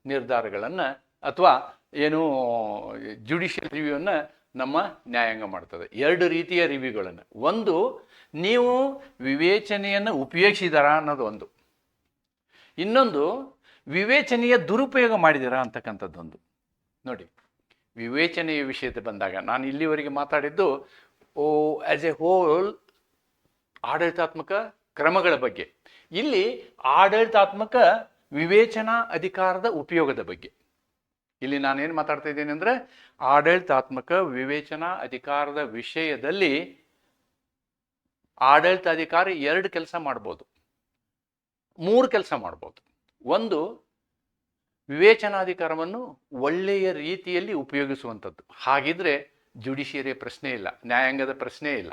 ನಿರ್ಧಾರಗಳನ್ನು ಅಥವಾ ಏನು ಜುಡಿಷಿಯಲ್ ರಿವ್ಯೂವನ್ನು ನಮ್ಮ ನ್ಯಾಯಾಂಗ ಮಾಡ್ತದೆ. 2 ರೀತಿಯ ರಿವ್ಯೂಗಳನ್ನು. ಒಂದು, ನೀವು ವಿವೇಚನೆಯನ್ನು ಉಪಯೋಗಿಸಿದಾರಾ ಅನ್ನೋದು ಒಂದು. ಇನ್ನೊಂದು, ವಿವೇಚನೆಯ ದುರುಪಯೋಗ ಮಾಡಿದ್ದೀರಾ ಅಂತಕ್ಕಂಥದ್ದೊಂದು. ನೋಡಿ, ವಿವೇಚನೆಯ ವಿಷಯದ ಬಂದಾಗ ನಾನು ಇಲ್ಲಿವರೆಗೆ ಮಾತಾಡಿದ್ದು ಆ್ಯಸ್ ಎ ಹೋಲ್ ಆಡಳಿತಾತ್ಮಕ ಕ್ರಮಗಳ ಬಗ್ಗೆ. ಇಲ್ಲಿ ಆಡಳಿತಾತ್ಮಕ ವಿವೇಚನಾ ಅಧಿಕಾರದ ಉಪಯೋಗದ ಬಗ್ಗೆ. ಇಲ್ಲಿ ನಾನೇನು ಮಾತಾಡ್ತಾ ಇದ್ದೇನೆ ಅಂದರೆ, ಆಡಳಿತಾತ್ಮಕ ವಿವೇಚನಾ ಅಧಿಕಾರದ ವಿಷಯದಲ್ಲಿ ಆಡಳಿತಾಧಿಕಾರಿ 2 ಕೆಲಸ ಮಾಡ್ಬೋದು, 3 ಕೆಲಸ ಮಾಡ್ಬೋದು. ಒಂದು, ವಿವೇಚನಾಧಿಕಾರವನ್ನು ಒಳ್ಳೆಯ ರೀತಿಯಲ್ಲಿ ಉಪಯೋಗಿಸುವಂಥದ್ದು. ಹಾಗಿದ್ರೆ ಜುಡಿಷಿಯರಿಯ ಪ್ರಶ್ನೆ ಇಲ್ಲ, ನ್ಯಾಯಾಂಗದ ಪ್ರಶ್ನೆ ಇಲ್ಲ.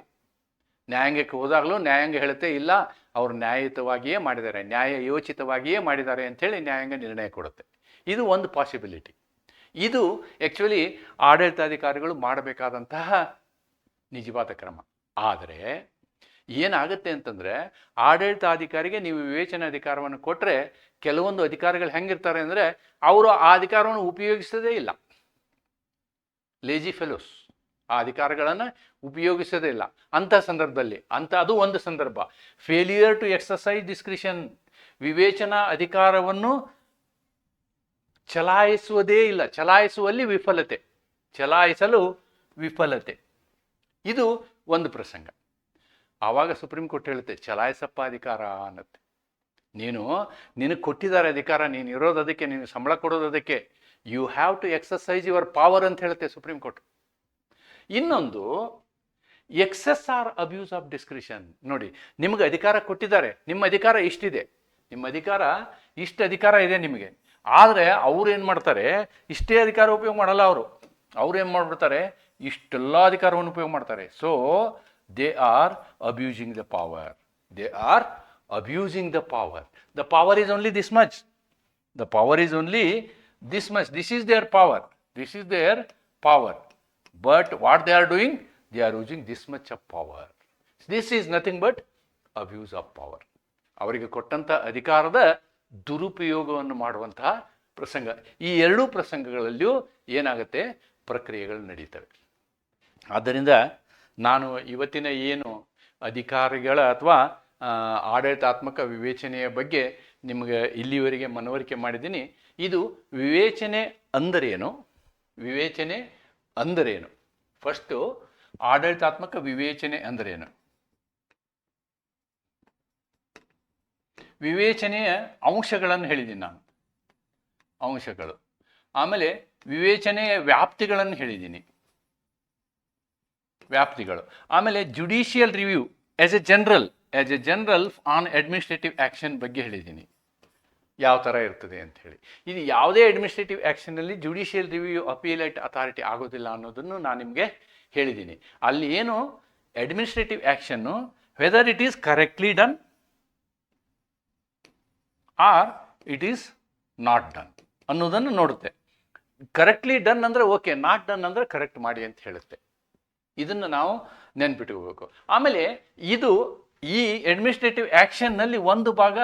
ನ್ಯಾಯಾಂಗಕ್ಕೆ ಹೋದಾಗಲೂ ನ್ಯಾಯಾಂಗ ಹೇಳುತ್ತೆ, ಇಲ್ಲ ಅವರು ನ್ಯಾಯಯುತವಾಗಿಯೇ ಮಾಡಿದ್ದಾರೆ, ನ್ಯಾಯಯೋಚಿತವಾಗಿಯೇ ಮಾಡಿದ್ದಾರೆ ಅಂಥೇಳಿ ನ್ಯಾಯಾಂಗ ನಿರ್ಣಯ ಕೊಡುತ್ತೆ. ಇದು ಒಂದು ಪಾಸಿಬಿಲಿಟಿ. ಇದು ಆ್ಯಕ್ಚುಲಿ ಆಡಳಿತಾಧಿಕಾರಿಗಳು ಮಾಡಬೇಕಾದಂತಹ ನಿಜವಾದ ಕ್ರಮ. ಆದರೆ ಏನಾಗುತ್ತೆ ಅಂತಂದರೆ, ಆಡಳಿತಾಧಿಕಾರಿಗೆ ನೀವು ವಿವೇಚನಾ ಅಧಿಕಾರವನ್ನು ಕೊಟ್ಟರೆ ಕೆಲವೊಂದು ಅಧಿಕಾರಿಗಳು ಹೆಂಗಿರ್ತಾರೆ ಅಂದರೆ, ಅವರು ಆ ಅಧಿಕಾರವನ್ನು ಉಪಯೋಗಿಸೋದೇ ಇಲ್ಲ. ಲೇಜಿ ಫೆಲೋಸ್ ಆ ಅಧಿಕಾರಗಳನ್ನು ಉಪಯೋಗಿಸೋದೇ ಇಲ್ಲ. ಅಂಥ ಸಂದರ್ಭದಲ್ಲಿ ಅದು ಒಂದು ಸಂದರ್ಭ. ಫೇಲ್ಯೂರ್ ಟು ಎಕ್ಸರ್ಸೈಸ್ ಡಿಸ್ಕ್ರಿಷನ್, ವಿವೇಚನಾ ಅಧಿಕಾರವನ್ನು ಚಲಾಯಿಸುವುದೇ ಇಲ್ಲ, ಚಲಾಯಿಸಲು ವಿಫಲತೆ, ಇದು ಒಂದು ಪ್ರಸಂಗ. ಆವಾಗ ಸುಪ್ರೀಂ ಕೋರ್ಟ್ ಹೇಳುತ್ತೆ, ಚಲಾಯಿಸಪ್ಪ ಅಧಿಕಾರ ಅನ್ನತ್ತೆ. ನಿನಗೆ ಕೊಟ್ಟಿದ್ದಾರೆ ಅಧಿಕಾರ, ನೀನು ಇರೋದು ಅದಕ್ಕೆ, ನೀನು ಸಂಬಳ ಕೊಡೋದು ಅದಕ್ಕೆ, you have to exercise your power ಅಂತ ಹೇಳುತ್ತೆ ಸುಪ್ರೀಂ ಕೋರ್ಟ್. ಇನ್ನೊಂದು, excess or abuse of discretion. ನೋಡಿ, ನಿಮಗೆ ಅಧಿಕಾರ ಕೊಟ್ಟಿದ್ದಾರೆ, ನಿಮ್ಮ ಅಧಿಕಾರ ಇಷ್ಟಿದೆ, ಇಷ್ಟು ಅಧಿಕಾರ ಇದೆ ನಿಮಗೆ. ಆದರೆ ಅವ್ರು ಏನು ಮಾಡ್ತಾರೆ, ಇಷ್ಟೇ ಅಧಿಕಾರ ಉಪಯೋಗ ಮಾಡಲ್ಲ. ಅವ್ರು ಏನು ಮಾಡಿಬಿಡ್ತಾರೆ, ಇಷ್ಟೆಲ್ಲ ಅಧಿಕಾರವನ್ನು ಉಪಯೋಗ ಮಾಡ್ತಾರೆ. So they are abusing the power. The power is only this much. This is their power. But what they are doing, they are using this much of power. This is nothing but abuse of power. ಅವರಿಗೆ ಕೊಟ್ಟಂಥ ಅಧಿಕಾರದ ದುರುಪಯೋಗವನ್ನು ಮಾಡುವಂತಹ ಪ್ರಸಂಗ. ಈ 2 ಪ್ರಸಂಗಗಳಲ್ಲಿಯೂ ಏನಾಗುತ್ತೆ, ಪ್ರಕ್ರಿಯೆಗಳು ನಡೀತವೆ. ಆದ್ದರಿಂದ ನಾನು ಇವತ್ತಿನ ಏನು ಅಧಿಕಾರಿಗಳ ಅಥವಾ ಆಡಳಿತಾತ್ಮಕ ವಿವೇಚನೆಯ ಬಗ್ಗೆ ನಿಮಗೆ ಇಲ್ಲಿವರೆಗೆ ಮನವರಿಕೆ ಮಾಡಿದ್ದೀನಿ. ಇದು ವಿವೇಚನೆ ಅಂದರೇನು, ಫಸ್ಟು ಆಡಳಿತಾತ್ಮಕ ವಿವೇಚನೆ ಅಂದರೇನು, ವಿವೇಚನೆಯ ಅಂಶಗಳನ್ನು ಹೇಳಿದ್ದೀನಿ ನಾನು, ಆಮೇಲೆ ವಿವೇಚನೆಯ ವ್ಯಾಪ್ತಿಗಳನ್ನು ಹೇಳಿದ್ದೀನಿ, ಆಮೇಲೆ judicial review as a general on administrative action ಬಗ್ಗೆ ಹೇಳಿದ್ದೀನಿ, ಯಾವ ಥರ ಇರ್ತದೆ ಅಂತ ಹೇಳಿ. ಇದು ಯಾವುದೇ ಅಡ್ಮಿನಿಸ್ಟ್ರೇಟಿವ್ ಆ್ಯಕ್ಷನಲ್ಲಿ ಜುಡಿಷಿಯಲ್ ರಿವ್ಯೂ ಅಪೀಲೇಟ್ ಅಥಾರಿಟಿ ಆಗೋದಿಲ್ಲ ಅನ್ನೋದನ್ನು ನಾನು ನಿಮಗೆ ಹೇಳಿದ್ದೀನಿ. ಅಲ್ಲಿ ಏನು ಅಡ್ಮಿನಿಸ್ಟ್ರೇಟಿವ್ ಆ್ಯಕ್ಷನ್ನು whether it is correctly done or it is not done ಅನ್ನೋದನ್ನು ನೋಡುತ್ತೆ. ಕರೆಕ್ಟ್ಲಿ ಡನ್ ಅಂದರೆ ಓಕೆ, ನಾಟ್ ಡನ್ ಅಂದರೆ ಕರೆಕ್ಟ್ ಮಾಡಿ ಅಂತ ಹೇಳುತ್ತೆ. ಇದನ್ನು ನಾವು ನೆನ್ಪಿಟ್ಕೋಬೇಕು. ಆಮೇಲೆ ಇದು ಈ ಅಡ್ಮಿನಿಸ್ಟ್ರೇಟಿವ್ ಆ್ಯಕ್ಷನ್ನಲ್ಲಿ ಒಂದು ಭಾಗ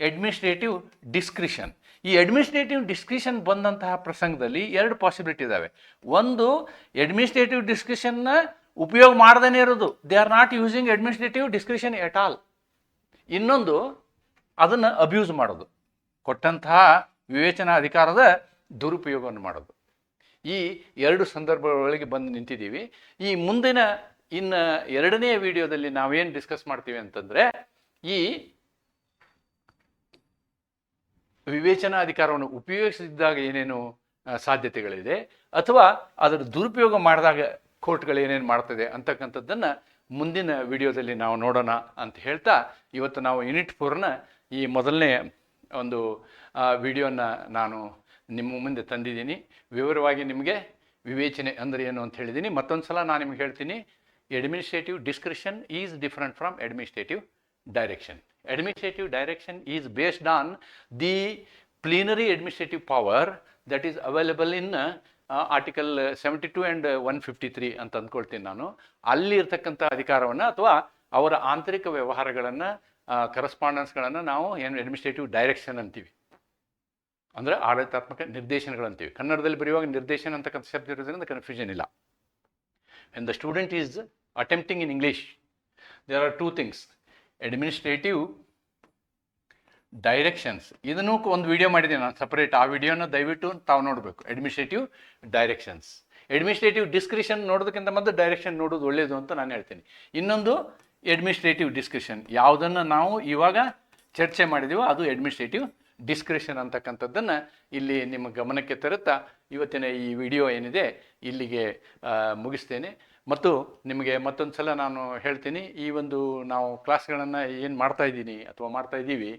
ಅಡ್ಮಿನಿಸ್ಟ್ರೇಟಿವ್ ಡಿಸ್ಕ್ರಿಷನ್. ಈ ಅಡ್ಮಿನಿಸ್ಟ್ರೇಟಿವ್ ಡಿಸ್ಕ್ರಿಷನ್ ಬಂದಂತಹ ಪ್ರಸಂಗದಲ್ಲಿ ಎರಡು ಪಾಸಿಬಿಲಿಟಿ ಇದ್ದಾವೆ. ಒಂದು, ಅಡ್ಮಿನಿಸ್ಟ್ರೇಟಿವ್ ಡಿಸ್ಕ್ರಿಷನ್ನ ಉಪಯೋಗ ಮಾಡದೇ ಇರೋದು, they are not using administrative discretion at all. ಇನ್ನೊಂದು, ಅದನ್ನು ಅಬ್ಯೂಸ್ ಮಾಡೋದು, ಕೊಟ್ಟಂತಹ ವಿವೇಚನಾ ಅಧಿಕಾರದ ದುರುಪಯೋಗವನ್ನು ಮಾಡೋದು. ಈ ಎರಡು ಸಂದರ್ಭಗಳಿಗೆ ಬಂದು ನಿಂತಿದ್ದೀವಿ. ಈ ಮುಂದಿನ ಇನ್ನು ಎರಡನೆಯ ವಿಡಿಯೋದಲ್ಲಿ ನಾವೇನು ಡಿಸ್ಕಸ್ ಮಾಡ್ತೀವಿ ಅಂತಂದರೆ, ಈ ವಿವೇಚನಾ ಅಧಿಕಾರವನ್ನು ಉಪಯೋಗಿಸಿದಾಗ ಏನೇನು ಸಾಧ್ಯತೆಗಳಿದೆ, ಅಥವಾ ಅದರ ದುರುಪಯೋಗ ಮಾಡಿದಾಗ ಕೋರ್ಟ್ಗಳು ಏನೇನು ಮಾಡ್ತದೆ ಅಂತಕ್ಕಂಥದ್ದನ್ನು ಮುಂದಿನ ವಿಡಿಯೋದಲ್ಲಿ ನಾವು ನೋಡೋಣ ಅಂತ ಹೇಳ್ತಾ, ಇವತ್ತು ನಾವು ಯೂನಿಟ್ 4ನ ಈ ಮೊದಲನೇ ಒಂದು ವಿಡಿಯೋನ ನಾನು ನಿಮ್ಮ ಮುಂದೆ ತಂದಿದ್ದೀನಿ. ವಿವರವಾಗಿ ನಿಮಗೆ ವಿವೇಚನೆ ಅಂದರೆ ಏನು ಅಂತ ಹೇಳಿದ್ದೀನಿ. ಮತ್ತೊಂದು ಸಲ ನಾನು ನಿಮ್ಗೆ ಹೇಳ್ತೀನಿ, administrative discretion is different from administrative direction. Administrative direction is based on the plenary administrative power that is available in article 72 and 153 ಅಂತ ಅಂದ್ಕೊಳ್ತೀನಿ ನಾನು. ಅಲ್ಲಿ ಇರ್ತಕ್ಕಂಥ ಅಧಿಕಾರವನ್ನು ಅಥವಾ ಅವರ ಆಂತರಿಕ ವ್ಯವಹಾರಗಳನ್ನು, ಕರೆಸ್ಪಾಂಡೆನ್ಸ್ಗಳನ್ನು ನಾವು ಏನು ಅಡ್ಮಿನಿಸ್ಟ್ರೇಟಿವ್ ಡೈರೆಕ್ಷನ್ ಅಂತೀವಿ, ಅಂದರೆ ಆಡಳಿತಾತ್ಮಕ ನಿರ್ದೇಶನಗಳಂತೀವಿ. ಕನ್ನಡದಲ್ಲಿ ಬರೆಯುವಾಗ ನಿರ್ದೇಶನ ಅಂತಕ್ಕಂಥ ಶಬ್ದ ಇರೋದ್ರಿಂದ ಕನ್ಫ್ಯೂಷನ್ ಇಲ್ಲ. When the student is attempting in English, there are two things: administrative directions. ಇದನ್ನು ಒಂದು ವಿಡಿಯೋ ಮಾಡಿದ್ದೀನಿ ನಾನು ಸಪರೇಟ್, ಆ ವಿಡಿಯೋನ ದಯವಿಟ್ಟು ತಾವು ನೋಡಬೇಕು. ಅಡ್ಮಿನಿಸ್ಟ್ರೇಟಿವ್ ಡೈರೆಕ್ಷನ್ಸ್, ಅಡ್ಮಿನಿಸ್ಟ್ರೇಟಿವ್ ಡಿಸ್ಕ್ರಿಷನ್ ನೋಡೋದಕ್ಕಿಂತ ಮೊದಲು ಡೈರೆಕ್ಷನ್ ನೋಡೋದು ಒಳ್ಳೆಯದು ಅಂತ ನಾನು ಹೇಳ್ತೀನಿ. ಇನ್ನೊಂದು ಅಡ್ಮಿನಿಸ್ಟ್ರೇಟಿವ್ ಡಿಸ್ಕ್ರಿಷನ್, ಯಾವುದನ್ನು ನಾವು ಇವಾಗ ಚರ್ಚೆ ಮಾಡಿದೀವೋ ಅದು ಅಡ್ಮಿನಿಸ್ಟ್ರೇಟಿವ್ ಡಿಸ್ಕ್ರಿಷನ್ ಅಂತಕ್ಕಂಥದ್ದನ್ನು ಇಲ್ಲಿ ನಿಮ್ಮ ಗಮನಕ್ಕೆ ತರುತ್ತಾ ಇವತ್ತಿನ ಈ ವಿಡಿಯೋ ಏನಿದೆ ಇಲ್ಲಿಗೆ ಮುಗಿಸ್ತೇನೆ. ಮತ್ತು ನಿಮಗೆ ಮತ್ತೊಂದು ಸಲ ನಾನು ಹೇಳ್ತೀನಿ, ಈ ಒಂದು ನಾವು ಕ್ಲಾಸ್ಗಳನ್ನು ಏನು ಮಾಡ್ತಾಯಿದ್ದೀನಿ ಅಥವಾ ಮಾಡ್ತಾಯಿದ್ದೀವಿ,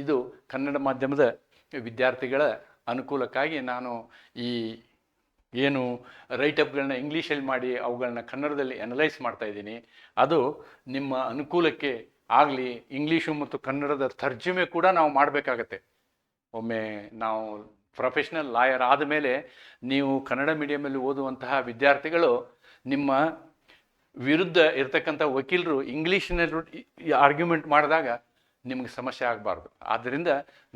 ಇದು ಕನ್ನಡ ಮಾಧ್ಯಮದ ವಿದ್ಯಾರ್ಥಿಗಳ ಅನುಕೂಲಕ್ಕಾಗಿ ನಾನು ಈ ಏನು ರೈಟಪ್ಗಳನ್ನ ಇಂಗ್ಲೀಷಲ್ಲಿ ಮಾಡಿ ಅವುಗಳನ್ನ ಕನ್ನಡದಲ್ಲಿ ಅನಲೈಸ್ ಮಾಡ್ತಾಯಿದ್ದೀನಿ. ಅದು ನಿಮ್ಮ ಅನುಕೂಲಕ್ಕೆ ಆಗಲಿ. ಇಂಗ್ಲೀಷು ಮತ್ತು ಕನ್ನಡದ ತರ್ಜುಮೆ ಕೂಡ ನಾವು ಮಾಡಬೇಕಾಗತ್ತೆ. ಒಮ್ಮೆ ನಾವು ಪ್ರೊಫೆಷ್ನಲ್ ಲಾಯರ್ ಆದಮೇಲೆ ನೀವು ಕನ್ನಡ ಮೀಡಿಯಮಲ್ಲಿ ಓದುವಂತಹ ವಿದ್ಯಾರ್ಥಿಗಳು ನಿಮ್ಮ ವಿರುದ್ಧ ಇರ್ತಕ್ಕಂಥ ವಕೀಲರು ಇಂಗ್ಲೀಷಿನಲ್ಲಿ ಆರ್ಗ್ಯುಮೆಂಟ್ ಮಾಡಿದಾಗ ನಿಮಗೆ ಸಮಸ್ಯೆ ಆಗಬಾರ್ದು. ಆದ್ದರಿಂದ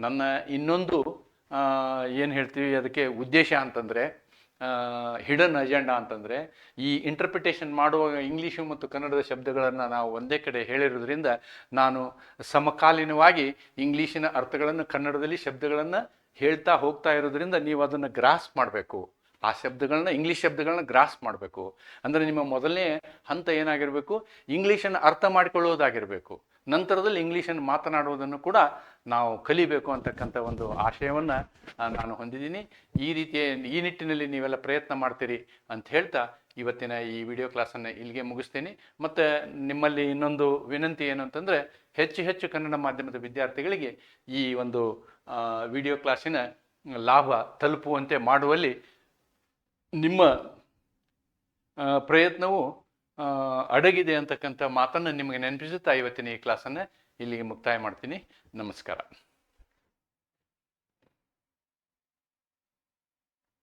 ನನ್ನ ಇನ್ನೊಂದು ಏನು ಹೇಳ್ತೀವಿ ಅದಕ್ಕೆ ಉದ್ದೇಶ ಅಂತಂದರೆ, ಹಿಡನ್ ಅಜೆಂಡಾ ಅಂತಂದರೆ, ಈ ಇಂಟರ್ಪ್ರಿಟೇಷನ್ ಮಾಡುವಾಗ ಇಂಗ್ಲೀಷು ಮತ್ತು ಕನ್ನಡದ ಶಬ್ದಗಳನ್ನು ನಾವು ಒಂದೇ ಕಡೆ ಹೇಳಿರೋದ್ರಿಂದ ನಾನು ಸಮಕಾಲೀನವಾಗಿ ಇಂಗ್ಲೀಷಿನ ಅರ್ಥಗಳನ್ನು ಕನ್ನಡದಲ್ಲಿ ಶಬ್ದಗಳನ್ನು ಹೇಳ್ತಾ ಹೋಗ್ತಾ ಇರೋದ್ರಿಂದ ನೀವು ಅದನ್ನು ಗ್ರಾಸ್ ಮಾಡಬೇಕು. ಆ ಶಬ್ದಗಳನ್ನ, ಇಂಗ್ಲೀಷ್ ಶಬ್ದಗಳನ್ನ ಗ್ರಾಸ್ ಮಾಡಬೇಕು. ಅಂದರೆ ನಿಮ್ಮ ಮೊದಲನೇ ಹಂತ ಏನಾಗಿರಬೇಕು, ಇಂಗ್ಲೀಷನ್ನು ಅರ್ಥ ಮಾಡಿಕೊಳ್ಳೋದಾಗಿರಬೇಕು. ನಂತರದಲ್ಲಿ ಇಂಗ್ಲೀಷನ್ನು ಮಾತನಾಡುವುದನ್ನು ಕೂಡ ನಾವು ಕಲಿಬೇಕು ಅಂತಕ್ಕಂಥ ಒಂದು ಆಶಯವನ್ನು ನಾನು ಹೊಂದಿದ್ದೀನಿ. ಈ ನಿಟ್ಟಿನಲ್ಲಿ ನೀವೆಲ್ಲ ಪ್ರಯತ್ನ ಮಾಡ್ತೀರಿ ಅಂತ ಹೇಳ್ತಾ ಇವತ್ತಿನ ಈ ವಿಡಿಯೋ ಕ್ಲಾಸನ್ನು ಇಲ್ಲಿಗೆ ಮುಗಿಸ್ತೀನಿ. ಮತ್ತು ನಿಮ್ಮಲ್ಲಿ ಇನ್ನೊಂದು ವಿನಂತಿ ಏನು ಅಂತಂದರೆ, ಹೆಚ್ಚು ಕನ್ನಡ ಮಾಧ್ಯಮದ ವಿದ್ಯಾರ್ಥಿಗಳಿಗೆ ಈ ಒಂದು ವಿಡಿಯೋ ಕ್ಲಾಸಿನ ಲಾಭ ತಲುಪುವಂತೆ ಮಾಡುವಲ್ಲಿ ನಿಮ್ಮ ಪ್ರಯತ್ನವು ಅಡಗಿದೆ ಅಂತಕ್ಕಂಥ ಮಾತನ್ನು ನಿಮಗೆ ನೆನಪಿಸುತ್ತಾ ಇವತ್ತಿನ ಈ ಕ್ಲಾಸನ್ನು ಇಲ್ಲಿಗೆ ಮುಕ್ತಾಯ ಮಾಡ್ತೀನಿ. ನಮಸ್ಕಾರ.